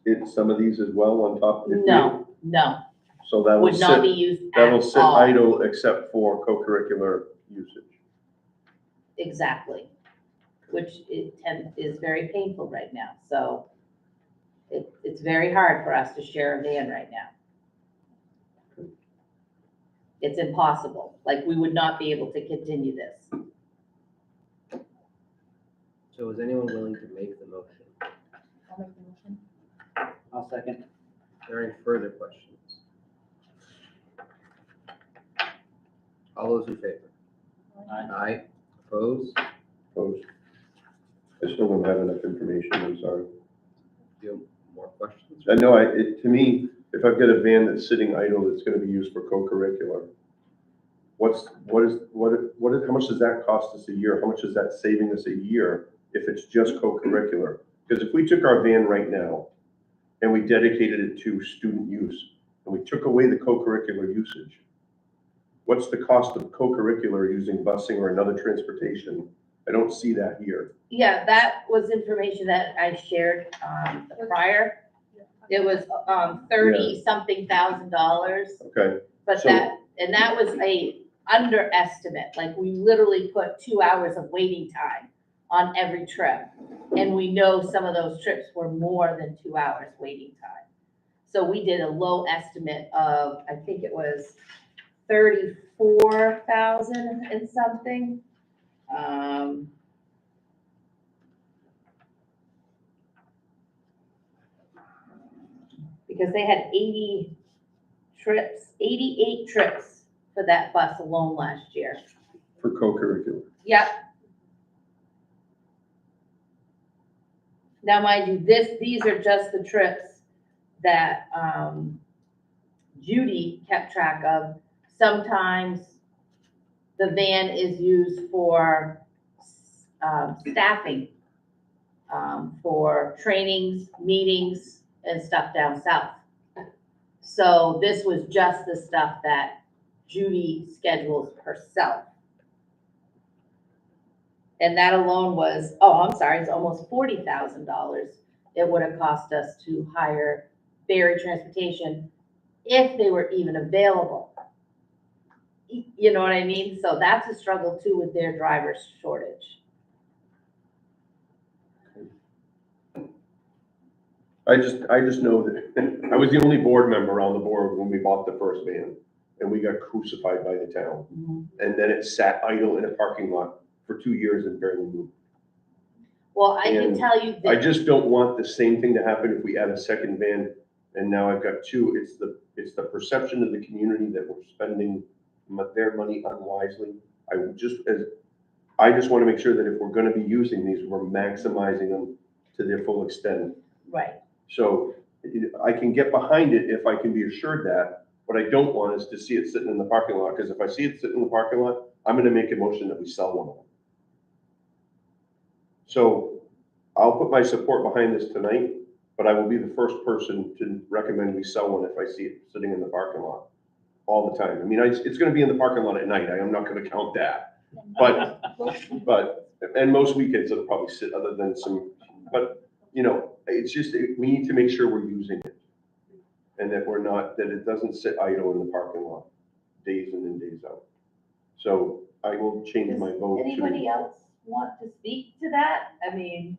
in some of these as well on top? if No, no, needed? So that'll would not be sit, used at that'll sit all. idle except for co-curricular usage. Exactly, which is very painful right now, so it's very hard for us to share a van right now. It's impossible, like, we would not be able to continue this. So is anyone willing to make the motion? I'll make the motion. I'll second. Are there any further questions? All those in favor? Aye. Aye. Opposed? Opposed? I still don't have enough information, I'm sorry. Do you have more questions? I know, to me, if I've got a van that's sitting idle, that's gonna be used for co-curricular, how much does that cost us a year? How much is that saving us a year if it's just co-curricular? Because if we took our van right now and we dedicated it to student use, and we took away the co-curricular usage, what's the cost of co-curricular using busing or another transportation? I don't see that here. Yeah, that was information that I shared, prior. It was, $30-something thousand, Okay, but So- that was a underestimate, like, we literally put 2 hours of waiting time on every trip. And we know some of those trips were more than 2 hours waiting time. So we did a low estimate of, I think it was 34,000 and something. Because they had 88 trips for that bus alone last year. for co-curricular. Yep. Now, mind you, these are just the trips that, Judy kept track of. Sometimes the van is used for, staffing, for trainings, meetings, and stuff down south. So this was just the stuff that Judy schedules herself. And that alone was, it's almost $40,000 it would have cost us to hire ferry transportation if they were even available. You know what I mean? So that's a struggle too with their driver shortage. I just know that I was the only board member on the board when we bought the first van, and we got crucified by the town. And then it sat idle in a parking lot for 2 years and barely moved. Well, I can And tell you I that, just don't want the same thing to happen if we add a second van, and now I've got two. It's the perception of the community that we're spending their money unwisely. I just want to make sure that if we're gonna be using these, we're maximizing them to their full extent. right, So I can get behind it if I can be assured that. What I don't want is to see it sitting in the parking lot, because if I see it sitting in the parking lot, I'm gonna make a motion that we sell one of them. So I'll put my support behind this tonight, but I will be the first person to recommend we sell one if I see it sitting in the parking lot all the time. I mean, it's gonna be in the parking lot at night. I am not gonna count that. But, and most weekends it'll probably sit other than but it's just, we need to make sure we're using it. And that it doesn't sit idle in the parking lot days in and days out. So I will change my vote to. anybody else want to speak to that? I mean,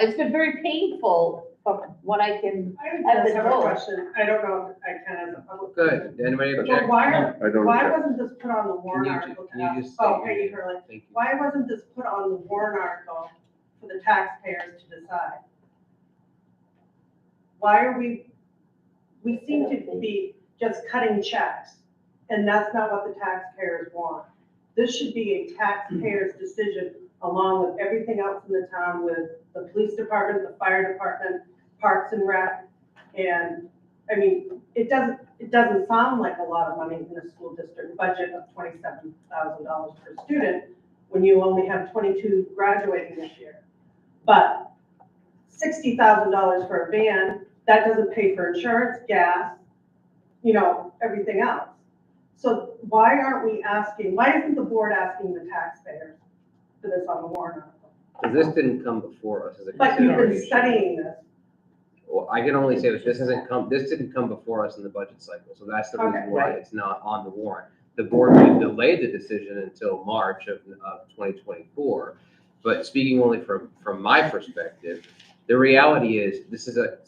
it's been very painful from what I can, I I've just been have a told. question. I don't know if I can as a public. Good. Anybody But object? why I don't object. wasn't this put on the Can warrant you article? can you just? Oh, Peggy Hurley. Thank you. Why wasn't this put on the warrant article for the taxpayers to decide? Why are we seem to be just cutting checks, and that's not what the taxpayers want. This should be a taxpayer's decision along with everything else in the town, with the police department, the fire department, Parks and Rec. And I mean, it doesn't sound like a lot of money in a school district budget of $27,000 per student when you only have 22 graduating this year. But $60,000 for a van, that doesn't pay for insurance, gas, everything else. So why aren't we asking, why isn't the board asking the taxpayers for this on the warrant article? Because this didn't come before us as a But you've been consideration. studying this. Well, I can only say that this didn't come before us in the budget cycle, so that's the reason Okay, why right. it's not on the warrant. The board may delay the decision until March of 2024, but speaking only from my perspective, the reality is this is a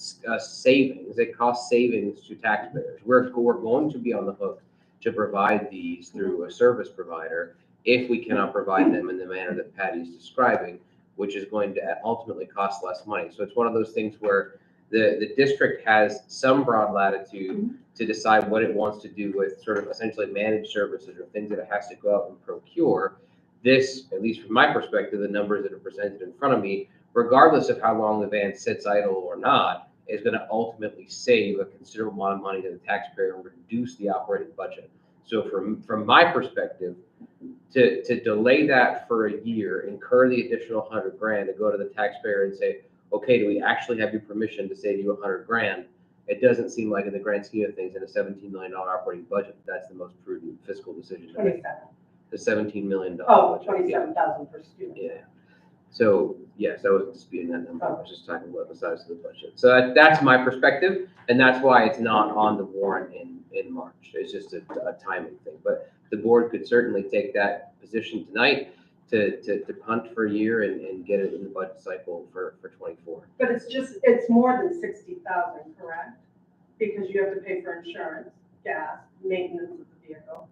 savings, a cost savings to taxpayers. We're going to be on the hook to provide these through a service provider if we cannot provide them in the manner that Patty's describing, which is going to ultimately cost less money. So it's one of those things where the district has some broad latitude to decide what it wants to do with sort of essentially managed services or things that it has to go out and procure. This, at least from my perspective, the numbers that are presented in front of me, regardless of how long the van sits idle or not, is going to ultimately save a considerable amount of money to the taxpayer and reduce the operating budget. So from my perspective, to delay that for a year, incur the additional $100,000 to go to the taxpayer and say, okay, do we actually have your permission to save you $100,000? It doesn't seem like in the grand scheme of things in a $17 million operating budget, that's the most prudent fiscal decision to make. 27. The $17 million. Oh, budget, yeah. 27,000 per student. Yeah. So, yes, I wasn't disputing that number. I was just talking about the size of the budget. So that's my perspective, and that's why it's not on the warrant in March. It's just a timing thing. But the board could certainly take that position tonight to punt for a year and get it in the budget cycle for 24. But it's more than 60,000, correct? Because you have to pay for insurance, gas, maintenance of the vehicle.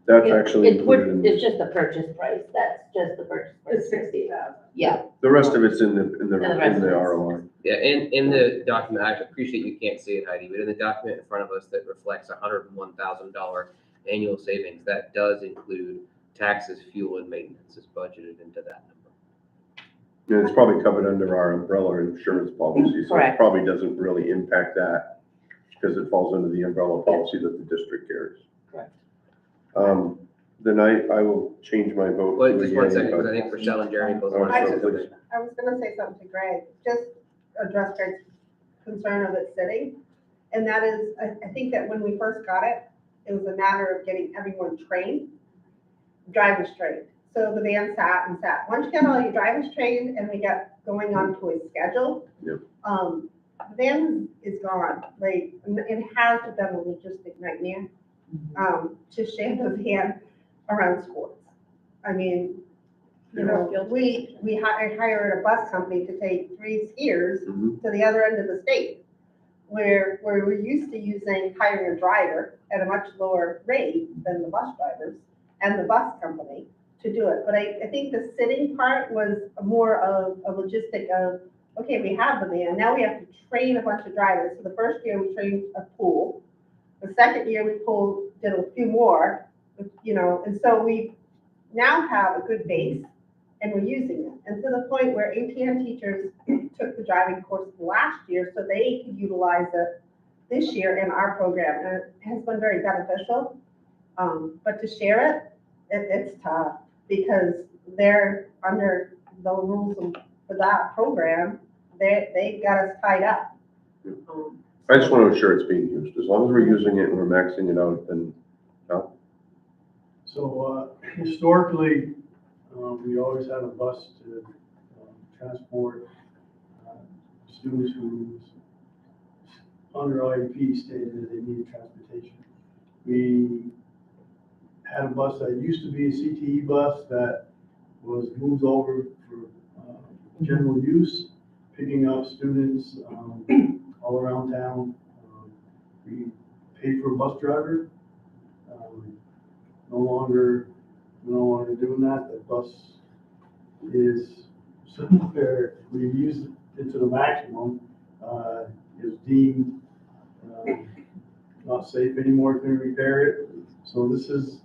That's actually included in It's just the purchase price, that's just the purchase price. It's 60,000. Yeah, the rest of it's in the rest of it's- ROI. Yeah, in the document, I appreciate you can't see it, Heidi, but in the document in front of us that reflects $101,000 annual savings, that does include taxes, fuel, and maintenance is budgeted into that number. And it's probably covered under our umbrella insurance policy, so it Correct. probably doesn't really impact that because it falls under the umbrella policy that the district carries. Correct. Then I will change my vote. Well, to a just one yea, second, because but- I think Rochelle and Jeremy both Oh, want to say so something. please. I was gonna say something to Greg, just address Greg's concern of it sitting. And that is, I think that when we first got it, it was a matter of getting everyone trained, drivers trained. So the van sat and sat. Once you get all your drivers trained and we got going on to a schedule, Yep. the van is gone. Like, it has been a logistic nightmare, to share the van around schools. I mean, you know, I hired a bus company to take 3 skiers Mhm. to the other end of the state, where we're used to hiring a driver at a much lower rate than the bus drivers and the bus company to do it. But I think the sitting part was more of a logistic of, okay, we have the van, now we have to train a bunch of drivers. So the first year we trained a pool. The second year we did a few more, you know, and so we now have a good base and we're using it. And to the point where ATM teachers took the driving course last year so they could utilize it this year in our program. And it has been very beneficial. But to share it's tough because they're under the rules for that program. They got us tied up. I just want to ensure it's being used. As long as we're using it and we're maxing it out, then, no. So historically, we always had a bus to transport students who under IEP stated that they needed transportation. We had a bus that used to be a CTE bus that was moved over for general use, picking up students all around town. We paid for a bus driver. No longer doing that. The bus is somewhere, we used it to the maximum, is deemed not safe anymore, can repair it. So this is,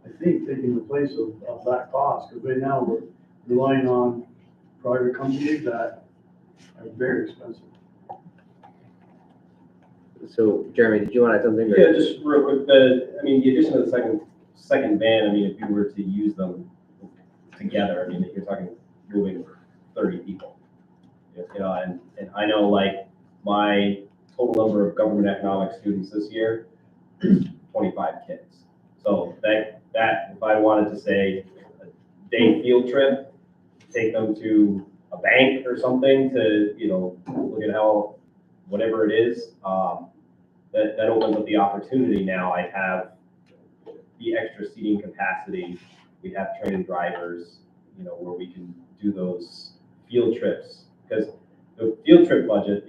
I think, taking the place of that cost, because right now we're relying on private companies that are very expensive. So Jeremy, did you want to add something? or- Yeah, just real quick, the addition of the second van, if you were to use them together, you're talking moving 30 people. And I know like my total number of government economics students this year, 25 kids. So that, if I wanted to say a day field trip, take them to a bank or something to, look at how, whatever it is, that opens up the opportunity now. I have the extra seating capacity. We have trained drivers, where we can do those field trips. Because the field trip budget,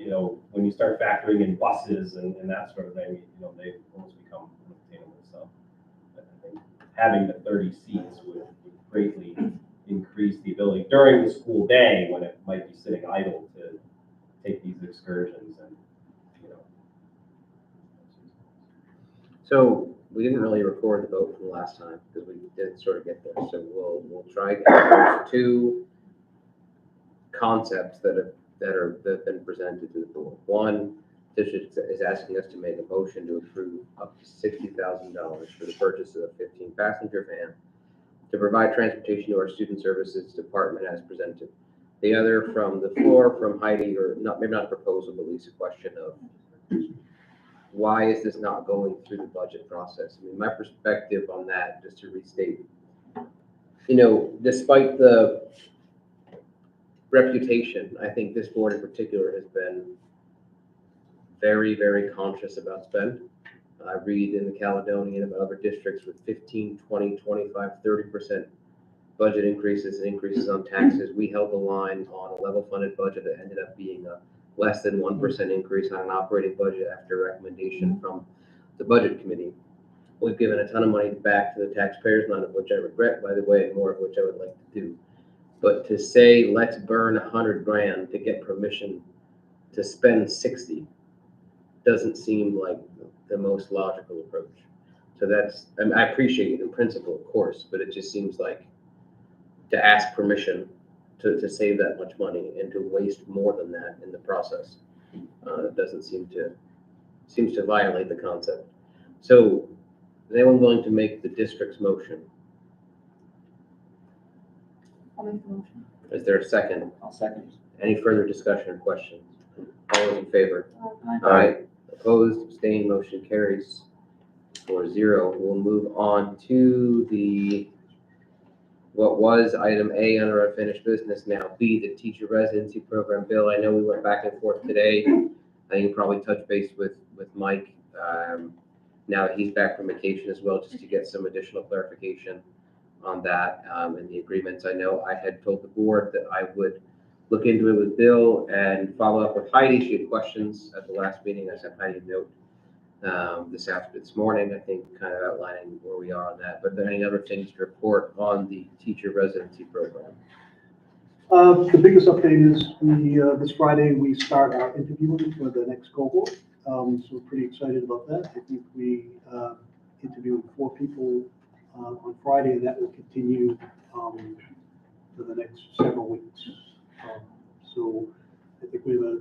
when you start factoring in buses and that sort of thing, they almost become unattainable. So I think having the 30 seats would greatly increase the ability during the school day when it might be sitting idle to take these excursions and, So we didn't really record the vote from last time because we did sort of get there. So we'll try again. There's two concepts that have been presented to the board. One, district is asking us to make a motion to approve up to $60,000 for the purchase of a 15-passenger van to provide transportation to our student services department as presented. The other from the floor from Heidi, or not, maybe not a proposal, but at least a question of why is this not going through the budget process? I mean, my perspective on that, just to restate, despite the reputation, I think this board in particular has been very, very conscious about spend. I read in the Caledonian about other districts with 15, 20, 25, 30% budget increases and increases on taxes. We held the line on a level funded budget that ended up being a less than 1% increase on an operating budget after recommendation from the budget committee. We've given a ton of money back to the taxpayers, none of which I regret, by the way, and more of which I would like to do. But to say, let's burn $100 grand to get permission to spend 60 doesn't seem like the most logical approach. So I appreciate it in principle, of course, but it just seems like to ask permission to save that much money and to waste more than that in the process. It doesn't seems to violate the concept. So is anyone willing to make the district's motion? I'll make the motion. Is there a second? I'll second. Any further discussion or questions? All those in favor? Aye. Aye. Opposed, abstained, motion carries 4-0. We'll move on to what was item A under unfinished business, now B, the teacher residency program. Bill, I know we went back and forth today. I think you probably touched base with Mike, now that he's back from vacation as well, just to get some additional clarification on that and the agreements. I know I had told the board that I would look into it with Bill and follow up with Heidi. She had questions at the last meeting. I sent Heidi a note this morning, I think, kind of outlining where we are on that. But are there any other things to report on the teacher residency program? The biggest update is this Friday, we start our interviewing for the next cohort. So we're pretty excited about that. I think we interviewed 4 people on Friday, and that will continue for the next several weeks. So I think we have a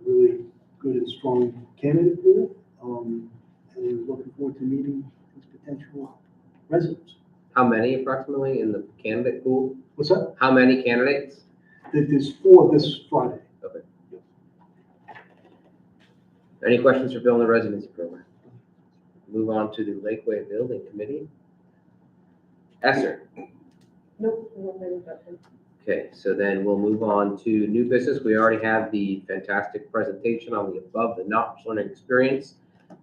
really good and strong candidate pool, and we're looking forward to meeting these potential residents. How many approximately in the candidate pool? What's that? How many candidates? There's 4 this Friday. Okay. Any questions for Bill on the residency program? Move on to the Lakeway Building Committee. Esser. Nope. no nothing. Okay, so then we'll move on to new business. We already have the fantastic presentation on the above the notch learning experience.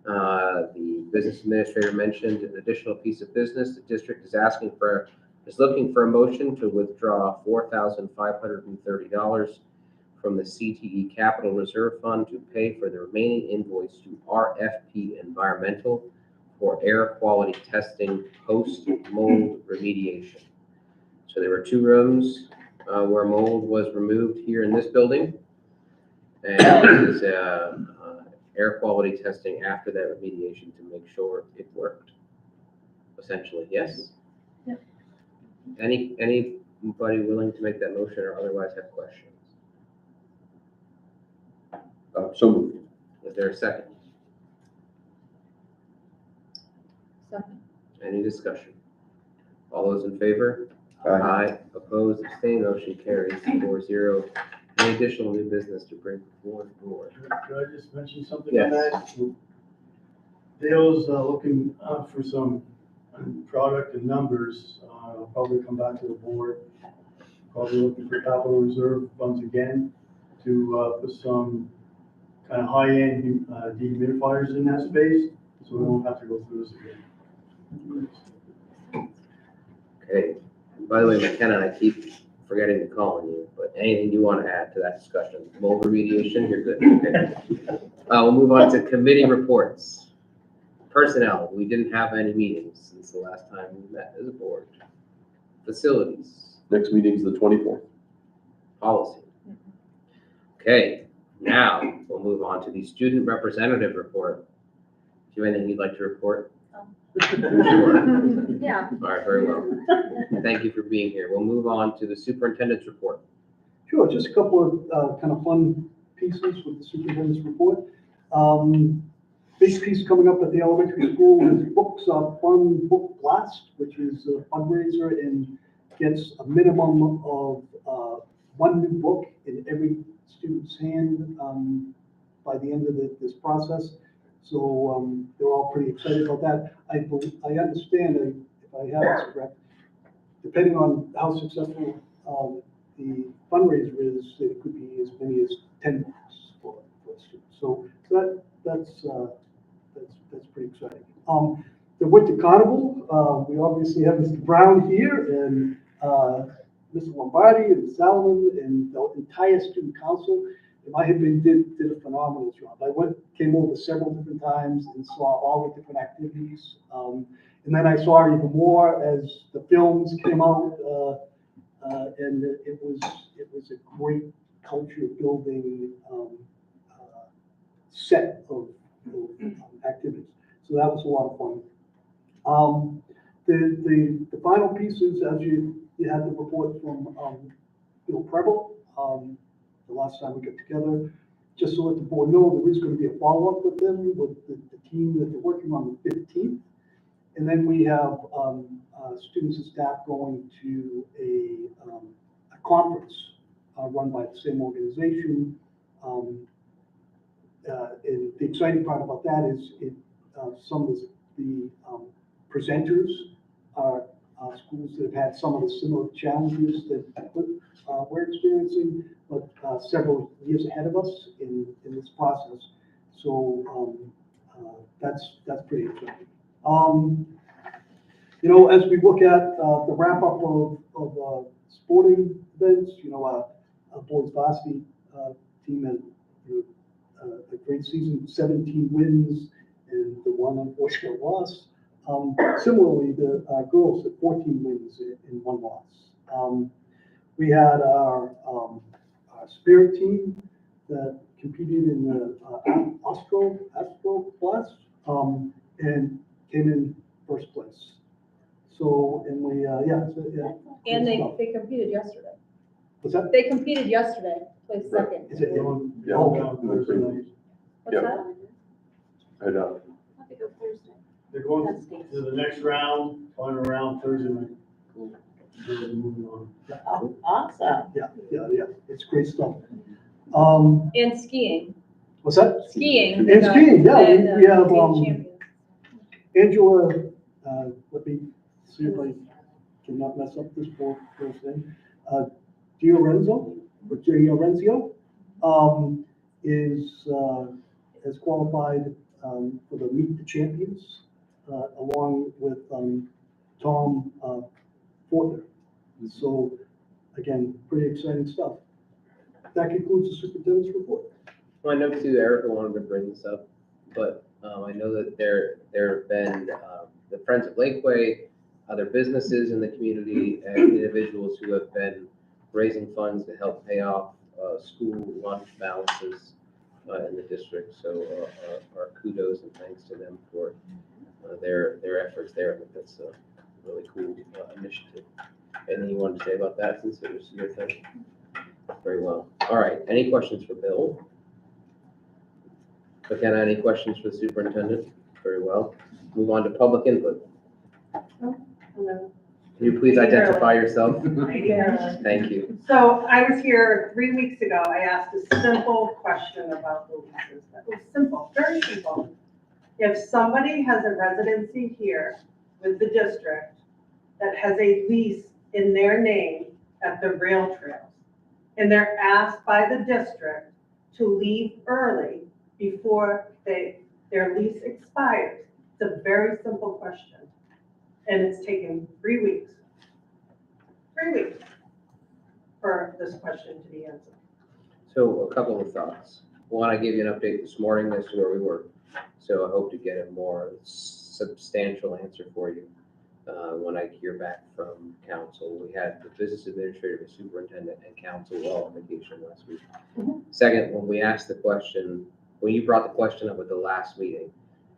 The business administrator mentioned an additional piece of business. The district is looking for a motion to withdraw $4,530 from the CTE Capital Reserve Fund to pay for the remaining invoice to RFP Environmental for air quality testing post-mold remediation. So there were 2 rooms where mold was removed here in this building. And this is air quality testing after that remediation to make sure it worked, essentially, yes? Yeah. Anybody willing to make that motion or otherwise have questions? So moved. Is there a second? Second. Any discussion? All those in favor? Aye. Opposed, abstained, motion carries 4-0. Any additional new business to bring before the board? Could I just mention something Yes. on that? Dale's looking for some product and numbers, I'll probably come back to the board, probably looking for capital reserve funds again to put some kind of high-end dehumidifiers in that space, so we won't have to go through this again. Okay. By the way, McKenna, I keep forgetting to call on you, but anything you want to add to that discussion? Mold remediation, you're good. Okay. We'll move on to committee reports. Personnel, we didn't have any meetings since the last time we met as a board. Facilities, Next meeting's the 24th. policy. Okay, now we'll move on to the student representative report. Do you have anything you'd like to report? Sure. Yeah. All right, very well. Thank you for being here. We'll move on to the superintendent's report. Sure, just a couple of kind of fun pieces with the superintendent's report. Big piece coming up at the elementary school is books, fun book blast, which is a fundraiser and gets a minimum of one new book in every student's hand by the end of this process. So they're all pretty excited about that. I understand, if I have this correct, depending on how successful the fundraiser is, it could be as many as 10 books for a student. So that's pretty exciting. The Winter Carnival, we obviously have Mr. Brown here and Mr. Lombardi and Salomon and the entire student council. In my opinion, did a phenomenal job. I came over several different times and saw all the different activities. And then I saw even more as the films came out, and it was a great culture building set of activities. So that was a lot of fun. The final piece is, as you had the report from Bill Preble, the last time we got together, just to let the board know, there is going to be a follow-up with them, with the team that they're working on the 15th. And then we have students and staff going to a conference run by the same organization. And the exciting part about that is some of the presenters are schools that have had some of the similar challenges that we're experiencing, but several years ahead of us in this process. So that's pretty exciting. As we look at the wrap up of sporting events, a boys varsity team had a great season, 17 wins, and the one unfortunate loss. Similarly, the girls had 14 wins and one loss. We had our spirit team that competed in the Astro class and came in first place. So, and we, And they competed yesterday. What's that? They competed yesterday, placed second. Is it? Yeah. What's Yeah. that? And, They're going to the next round, final round Thursday night. Moving on. Oh, awesome. Yeah, it's great stuff. And skiing. What's that? Skiing. And skiing, yeah, we have, state champions. Angela, let me see if I cannot mess up this first name. Giorenzo, has qualified for the Meet the Champions, along with Tom Fortner. So, again, pretty exciting stuff. That concludes the superintendent's report. Well, I know too, Erica wanted to bring this up, but I know that there have been the Friends of Lakeway, other businesses in the community, and individuals who have been raising funds to help pay off school lunch balances in the district. So our kudos and thanks to them for their efforts there. I think that's a really cool initiative. Anything you wanted to say about that since it was your thing? Very well. All right. Any questions for Bill? McKenna, any questions for the superintendent? Very well. Move on to public input. Hello. Can you please identify yourself? Yeah. Thank you. So I was here 3 weeks ago. I asked a simple question about the leases. It was simple, very simple. If somebody has a residency here with the district that has a lease in their name at the rail trails. And they're asked by the district to leave early before their lease expires. It's a very simple question. And it's taken 3 weeks. 3 weeks for this question to be answered. So a couple of thoughts. One, I gave you an update this morning as to where we were. So I hope to get a more substantial answer for you when I hear back from council. We had the business administrator, the superintendent, and council all on vacation last week. Second, when we asked the question, when you brought the question up at the last meeting,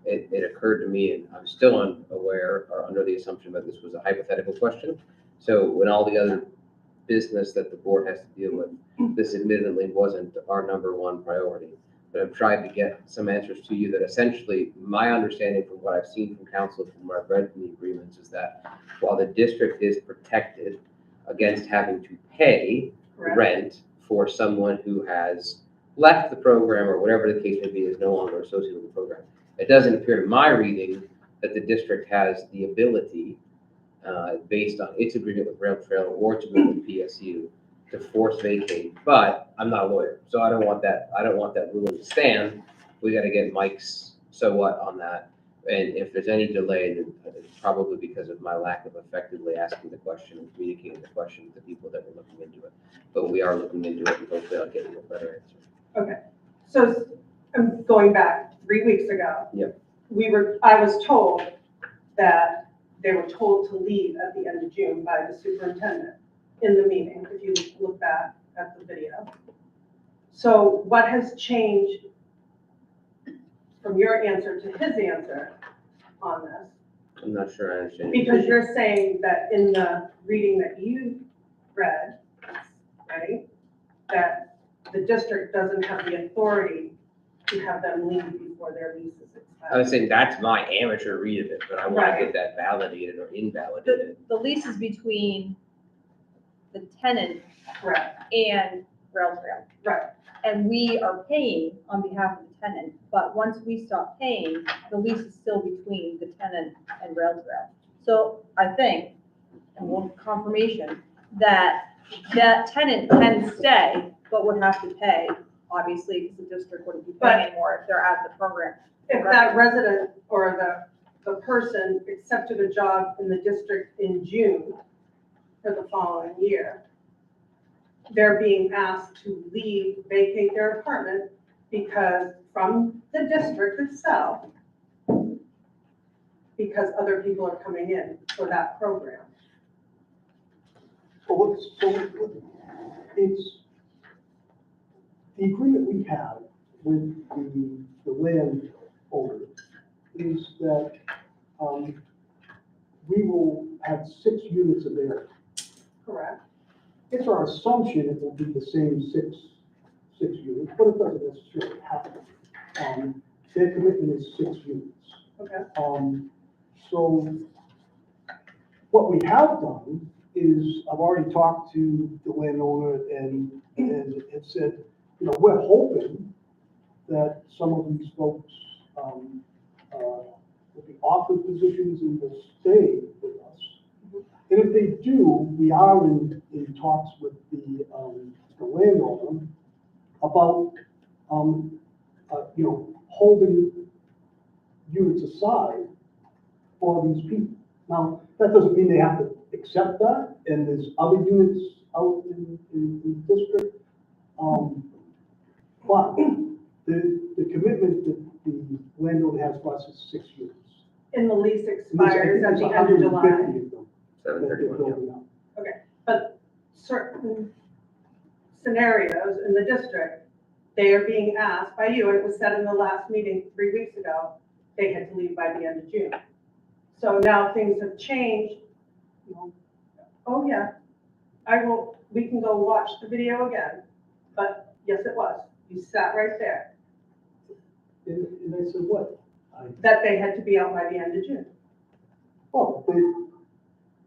it occurred to me, and I'm still unaware or under the assumption that this was a hypothetical question. So when all the other business that the board has to deal with, this admittedly wasn't our number one priority. But I've tried to get some answers to you that essentially, my understanding from what I've seen from council, from what I've read from the agreements, is that while the district is protected against having to pay Correct. rent for someone who has left the program or whatever the case may be, is no longer associated with the program, it doesn't appear to my reading that the district has the ability, based on its agreement with Rail Trail or to agreement with PSU, to force vacate. But I'm not a lawyer, so I don't want that ruling to stand. We got to get Mike's so what on that. And if there's any delay, then it's probably because of my lack of effectively asking the question and communicating the question to the people that were looking into it. But we are looking into it, and hopefully I'll get you a better answer. Okay, so I'm going back 3 weeks ago. Yep. I was told that they were told to leave at the end of June by the superintendent in the meeting, if you look back at the video. So what has changed from your answer to his answer on this? I'm not sure I understand. Because you're saying that in the reading that you read, right, that the district doesn't have the authority to have them leave before their lease is expired. I was saying that's my amateur read of it, but I want Right. to get that validated or invalidated. The lease is between the tenant Correct, and Rail Trail. right. And we are paying on behalf of the tenant, but once we stop paying, the lease is still between the tenant and Rail Trail. So I think, and we'll confirmation, that that tenant can stay, but would have to pay, obviously, because the district wouldn't be But- paying anymore if they're out of the program. If that resident or the person accepted a job in the district in June for the following year, they're being asked to leave, vacate their apartment because from the district itself, because other people are coming in for that program. It's, the agreement we have with the landowner is that, we will have 6 units available. Correct. It's our assumption it will be the same six units, but it doesn't necessarily happen. Their commitment is 6 units. Okay. So what we have done is, I've already talked to the landowner and said, you know, we're hoping that some of these folks, will be offered positions and will stay with us. And if they do, we are in talks with the landowner about, you know, holding units aside for these people. Now, that doesn't mean they have to accept that, and there's other units out in the district. But the commitment that the landowner has for us is 6 units. And the lease And expires at the end of July. 150 of them that they're 7:31, yeah. building up. But certain scenarios in the district, they are being asked by you, and it was said in the last meeting 3 weeks ago, they had to leave by the end of June. So now things have changed. Oh, yeah, we can go watch the video again, but yes, it was. You sat right there, And I said, what? that they had to be out by the end of June. Oh, but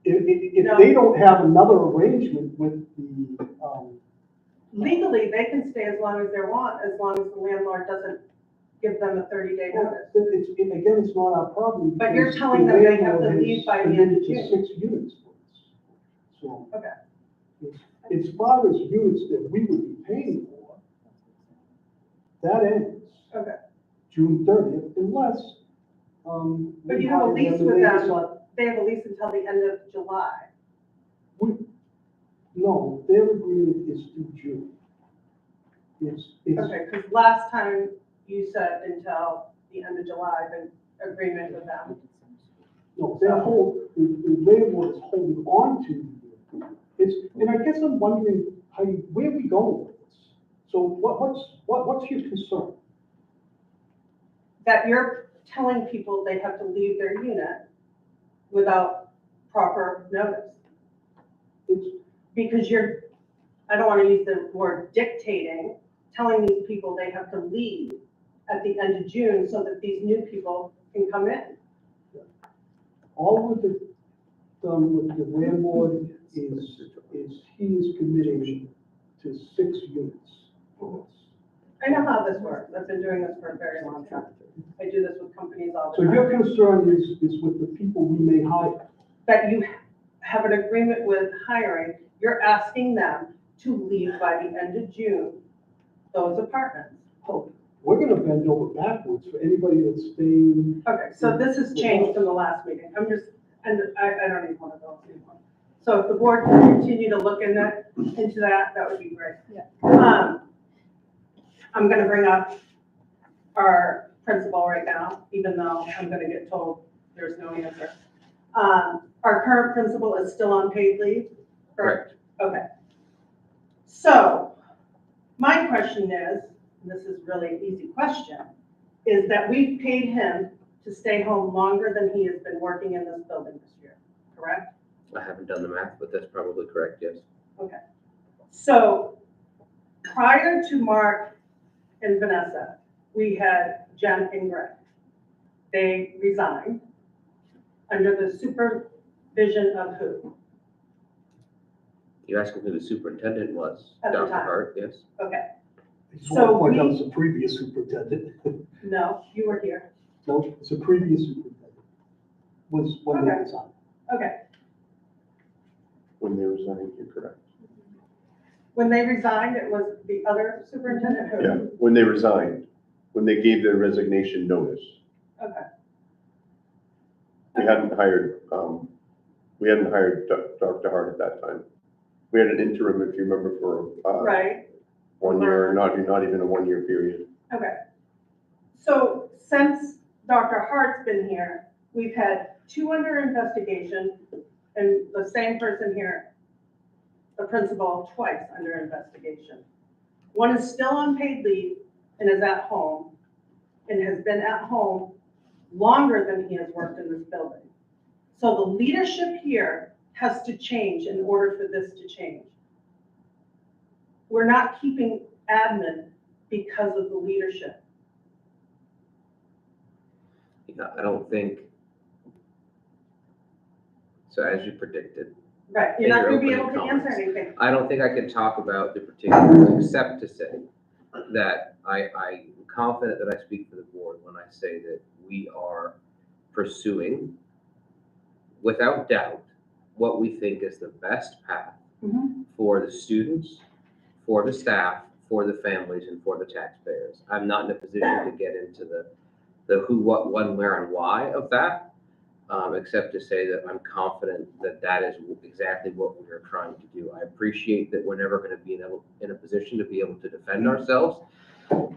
if they don't have another arrangement with the, Legally, they can stay as long as they want, as long as the landlord doesn't give them a 30-day notice. Again, it's not our problem. But you're because telling the them they have to landlord leave has by the end of committed to June. 6 units for us. So. Okay. As far as units that we would be paying for, that ends. Okay. June 30th, unless, But we you have a hire lease and with they them. decide- They have a lease until the end of July. No, their agreement is through June. It's, Okay, because last time you said until the end of July, the agreement with them. no, the landlord is holding on to it's, and I guess I'm wondering where we going with this? So what's your concern? That you're telling people they have to leave their unit without proper notice. It's, Because I don't want to use the word dictating, telling these people they have to leave at the end of June so that these new people can come in. all with the landlord is he is committing to 6 units for us. I know how this works. I've been doing this for a very long time. I do this with companies all So the time. your concern is with the people we may hire. That you have an agreement with hiring, you're asking them to leave by the end of June, those apartments. Oh, we're gonna bend over backwards for anybody that's staying. Okay, so this has changed from the last meeting. I don't even want to go anymore. So if the board can continue to look into that would be great. Yeah. I'm gonna bring up our principal right now, even though I'm gonna get told there's no answer. Our current principal is still on paid leave? Correct. Okay. So, my question is, and this is really an easy question, is that we've paid him to stay home longer than he has been working in this building this year, correct? I haven't done the math, but that's probably correct, yes. Okay. So, prior to Mark and Vanessa, we had Jen and Greg. They resigned under the supervision of who? You asking who the superintendent was? At the Dr. time. Hart, yes. Okay, I just want to So point out we- it's a previous superintendent. no, you were here. No, it's a previous superintendent. Was when they Okay. resigned. Okay, When they resigned, you're correct. when they resigned, it was the other superintendent who? Yeah, when they resigned, when they gave their resignation notice. Okay, We hadn't hired Dr. Hart at that time. We had an interim, if you remember, for, right, 1 year, not even a 1 year period. okay. So since Dr. Hart's been here, we've had 2 under investigation and the same person here, the principal, twice under investigation. One is still on paid leave and is at home and has been at home longer than he has worked in this building. So the leadership here has to change in order for this to change. We're not keeping admin because of the leadership. Yeah, I don't think, so as you predicted, Right, you're In not your gonna be able opening to answer comments. anything. I don't think I can talk about the particulars, except to say that I'm confident that I speak for the board when I say that we are pursuing, without doubt, what we think is the best path Mhm. for the students, for the staff, for the families, and for the taxpayers. I'm not in a position to get into the who, what, when, where, and why of that, except to say that I'm confident that that is exactly what we are trying to do. I appreciate that we're never going to be in a position to be able to defend ourselves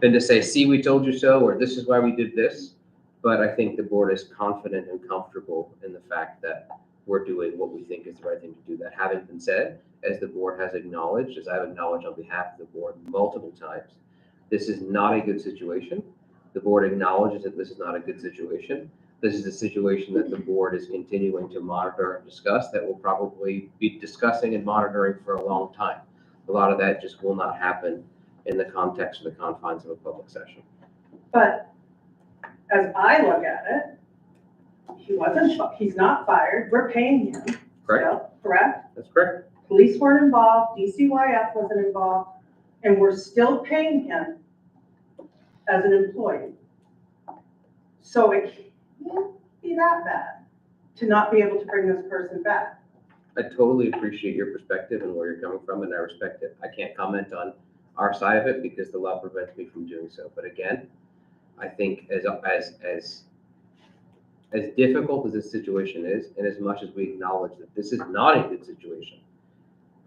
than to say, see, we told you so, or this is why we did this. But I think the board is confident and comfortable in the fact that we're doing what we think is the right thing to do. That having been said, as the board has acknowledged, as I've acknowledged on behalf of the board multiple times, this is not a good situation. The board acknowledges that this is not a good situation. This is a situation that the board is continuing to monitor and discuss, that will probably be discussing and monitoring for a long time. A lot of that just will not happen in the context of the confines of a public session. But as I look at it, he's not fired, we're paying him Correct? still, correct? That's correct. Police weren't involved, DCYF wasn't involved, and we're still paying him as an employee. So it can't be that bad to not be able to bring this person back. I totally appreciate your perspective and where you're coming from, and I respect it. I can't comment on our side of it because the law prevents me from doing so. But again, I think as difficult as this situation is, and as much as we acknowledge that this is not a good situation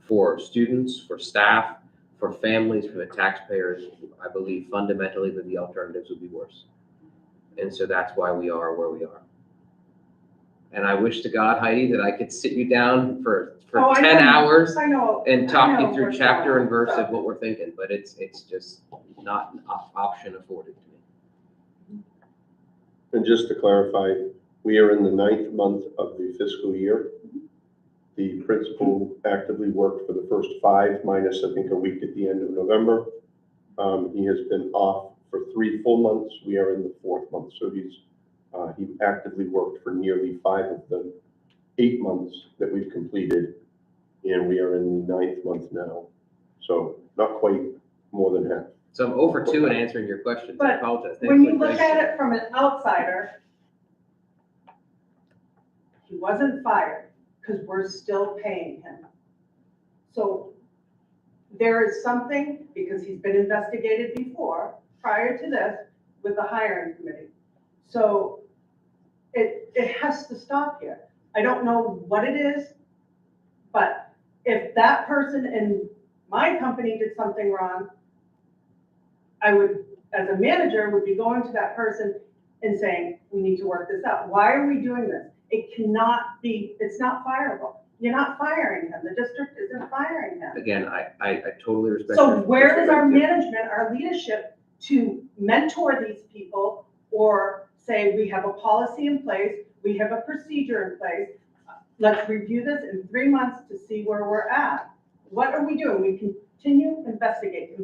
for students, for staff, for families, for the taxpayers, I believe fundamentally that the alternatives would be worse. And so that's why we are where we are. And I wish to God, Heidi, that I could sit you down for Oh, I 10 know. hours I know. and talk I know you through what's chapter going and verse on, of so. what we're thinking, but it's just not an option afforded to me. And just to clarify, we are in the 9th month of the fiscal year. The principal actively worked for the first 5, minus I think a week at the end of November. He has been off for 3 full months. We are in the 4th month, so he actively worked for nearly 5 of the 8 months that we've completed, and we are in the 9th month now. So not quite more than half. So I'm over 2 in answering your questions. I But apologize. Thanks When for you look embracing at it from an outsider, he wasn't fired because we're still paying him. So there is something, because he's been investigated before, prior to this, with the hiring committee. So it has to stop here. I don't know what it is, but if that person in my company did something wrong, I would, as a manager, would be going to that person and saying, we need to work this out. Why are we doing this? It cannot be, it's not fireable. You're not firing him. The district isn't firing him. Again, I totally respect. So your where is our perspective. management, our leadership to mentor these people or say, we have a policy in place, we have a procedure in place. Let's review this in 3 months to see where we're at. What are we doing? We continue, investigate.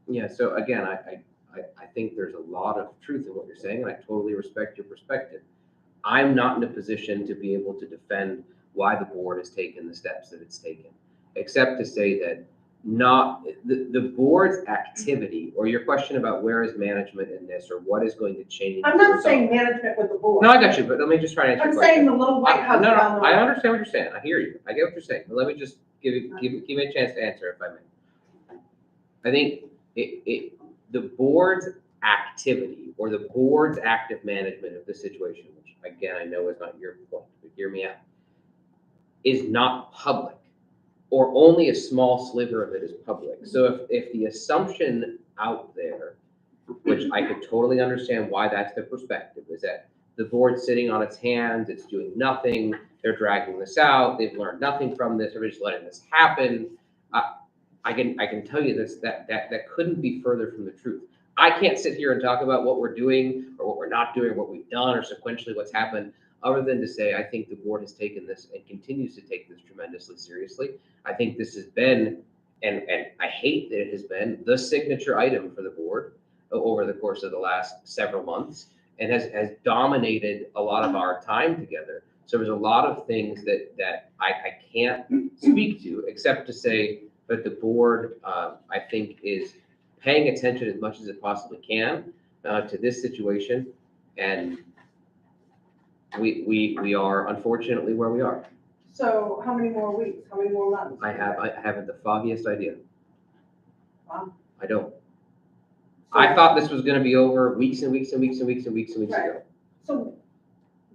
Yeah, so again, I think there's a lot of truth in what you're saying, and I totally respect your perspective. I'm not in a position to be able to defend why the board has taken the steps that it's taken, except to say that the board's activity, or your question about where is management in this, or what is going to change. I'm not saying management with the board. No, I got you, but let me just try to answer your I'm question. saying the little White House No, down the I road. understand what you're saying. I hear you. I get what you're saying. But let me just give me a chance to answer, if I may. I think the board's activity, or the board's active management of the situation, which again, I know is not your point, but hear me out, is not public, or only a small sliver of it is public. So if the assumption out there, which I could totally understand why that's the perspective, is that the board's sitting on its hands, it's doing nothing, they're dragging this out, they've learned nothing from this, they're just letting this happen. I can tell you this, that couldn't be further from the truth. I can't sit here and talk about what we're doing or what we're not doing, or what we've done, or sequentially what's happened, other than to say, I think the board has taken this and continues to take this tremendously seriously. I think this has been, and I hate that it has been, the signature item for the board over the course of the last several months, and has dominated a lot of our time together. So there's a lot of things that I can't speak to, except to say that the board, I think, is paying attention as much as it possibly can to this situation, and we are unfortunately where we are. So how many more weeks? How many more months? I haven't the foggiest idea. Wow. I don't. I thought this was gonna be over weeks and weeks and weeks and weeks and weeks and weeks Right. ago. So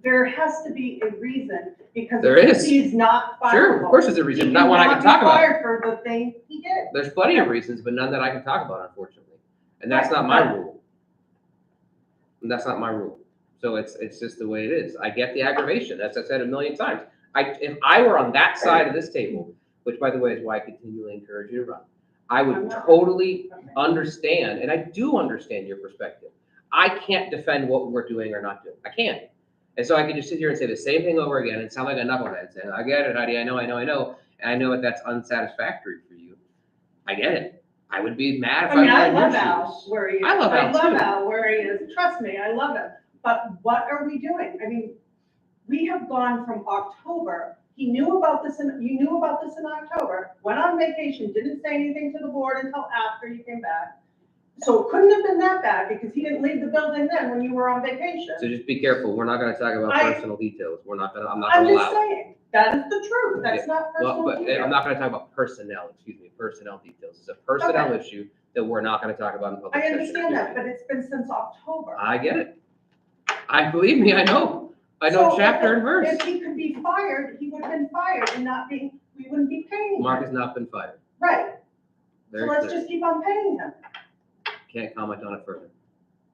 there has to be a reason, because There is. he's not fireable. Sure, of course there's a reason, He not one I cannot can be talk about. fired for the thing he did. There's plenty of reasons, but none that I can talk about, unfortunately. And that's not my rule. And that's not my rule. So it's just the way it is. I get the aggravation, as I said a million times. If I were on that side of this table, which by the way is why I continually encourage you to run, I would totally understand, and I do understand your perspective. I can't defend what we're doing or not doing. I can't. And so I can just sit here and say the same thing over again and sound like a knucklehead saying, I get it, Heidi, I know. And I know that that's unsatisfactory for you. I get it. I would be mad if I mean, were I in your love Al shoes. where he is. I love Al too. I love Al where he is. Trust me, I love him. But what are we doing? I mean, we have gone from October. You knew about this in October, went on vacation, didn't say anything to the board until after you came back. So it couldn't have been that bad because he didn't leave the building then when you were on vacation. So just be careful, we're not gonna talk about I- personal details, I'm not I'm gonna just allow it. saying, that is the truth. That's not Well, personal but I'm detail. not gonna talk about personnel, excuse me, personnel details, it's a personnel issue that we're not gonna talk about in public I session. understand that, but it's been since October. I get it. Believe me, I know So chapter and verse. If he could be fired, he would have been fired and we wouldn't be paying him. Mark has not been fired, Right, so very let's clear, just keep on paying him. can't comment on it further.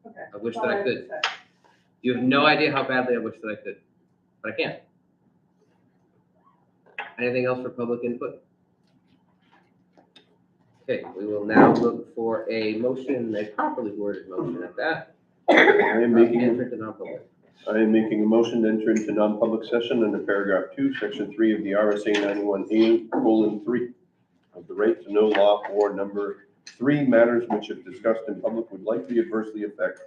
Okay. I wish That's that all I have could. to say. You have no idea how badly I wish that I could, but I can't. Anything else for public input? Okay, we will now look for a motion, a properly worded motion at that. I am making, Enter to non-public. I am making a motion to enter into non-public session under paragraph 2, section 3 of the RSA 91A:3 of the right to know law for number 3, matters which if discussed in public would likely adversely affect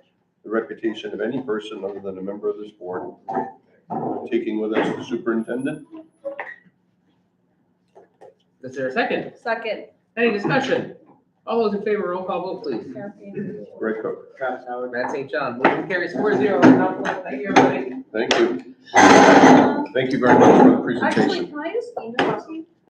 the reputation of any person other than a member of this board. Taking with us the superintendent. Is there a second? Second. Any discussion? All those in favor, roll call vote, please. Greg Cook. Travis Howard. Matt St. John, motion carries 4-0. Thank you, everybody. Thank you. Thank you very much for the Actually, presentation. can I just email it to you?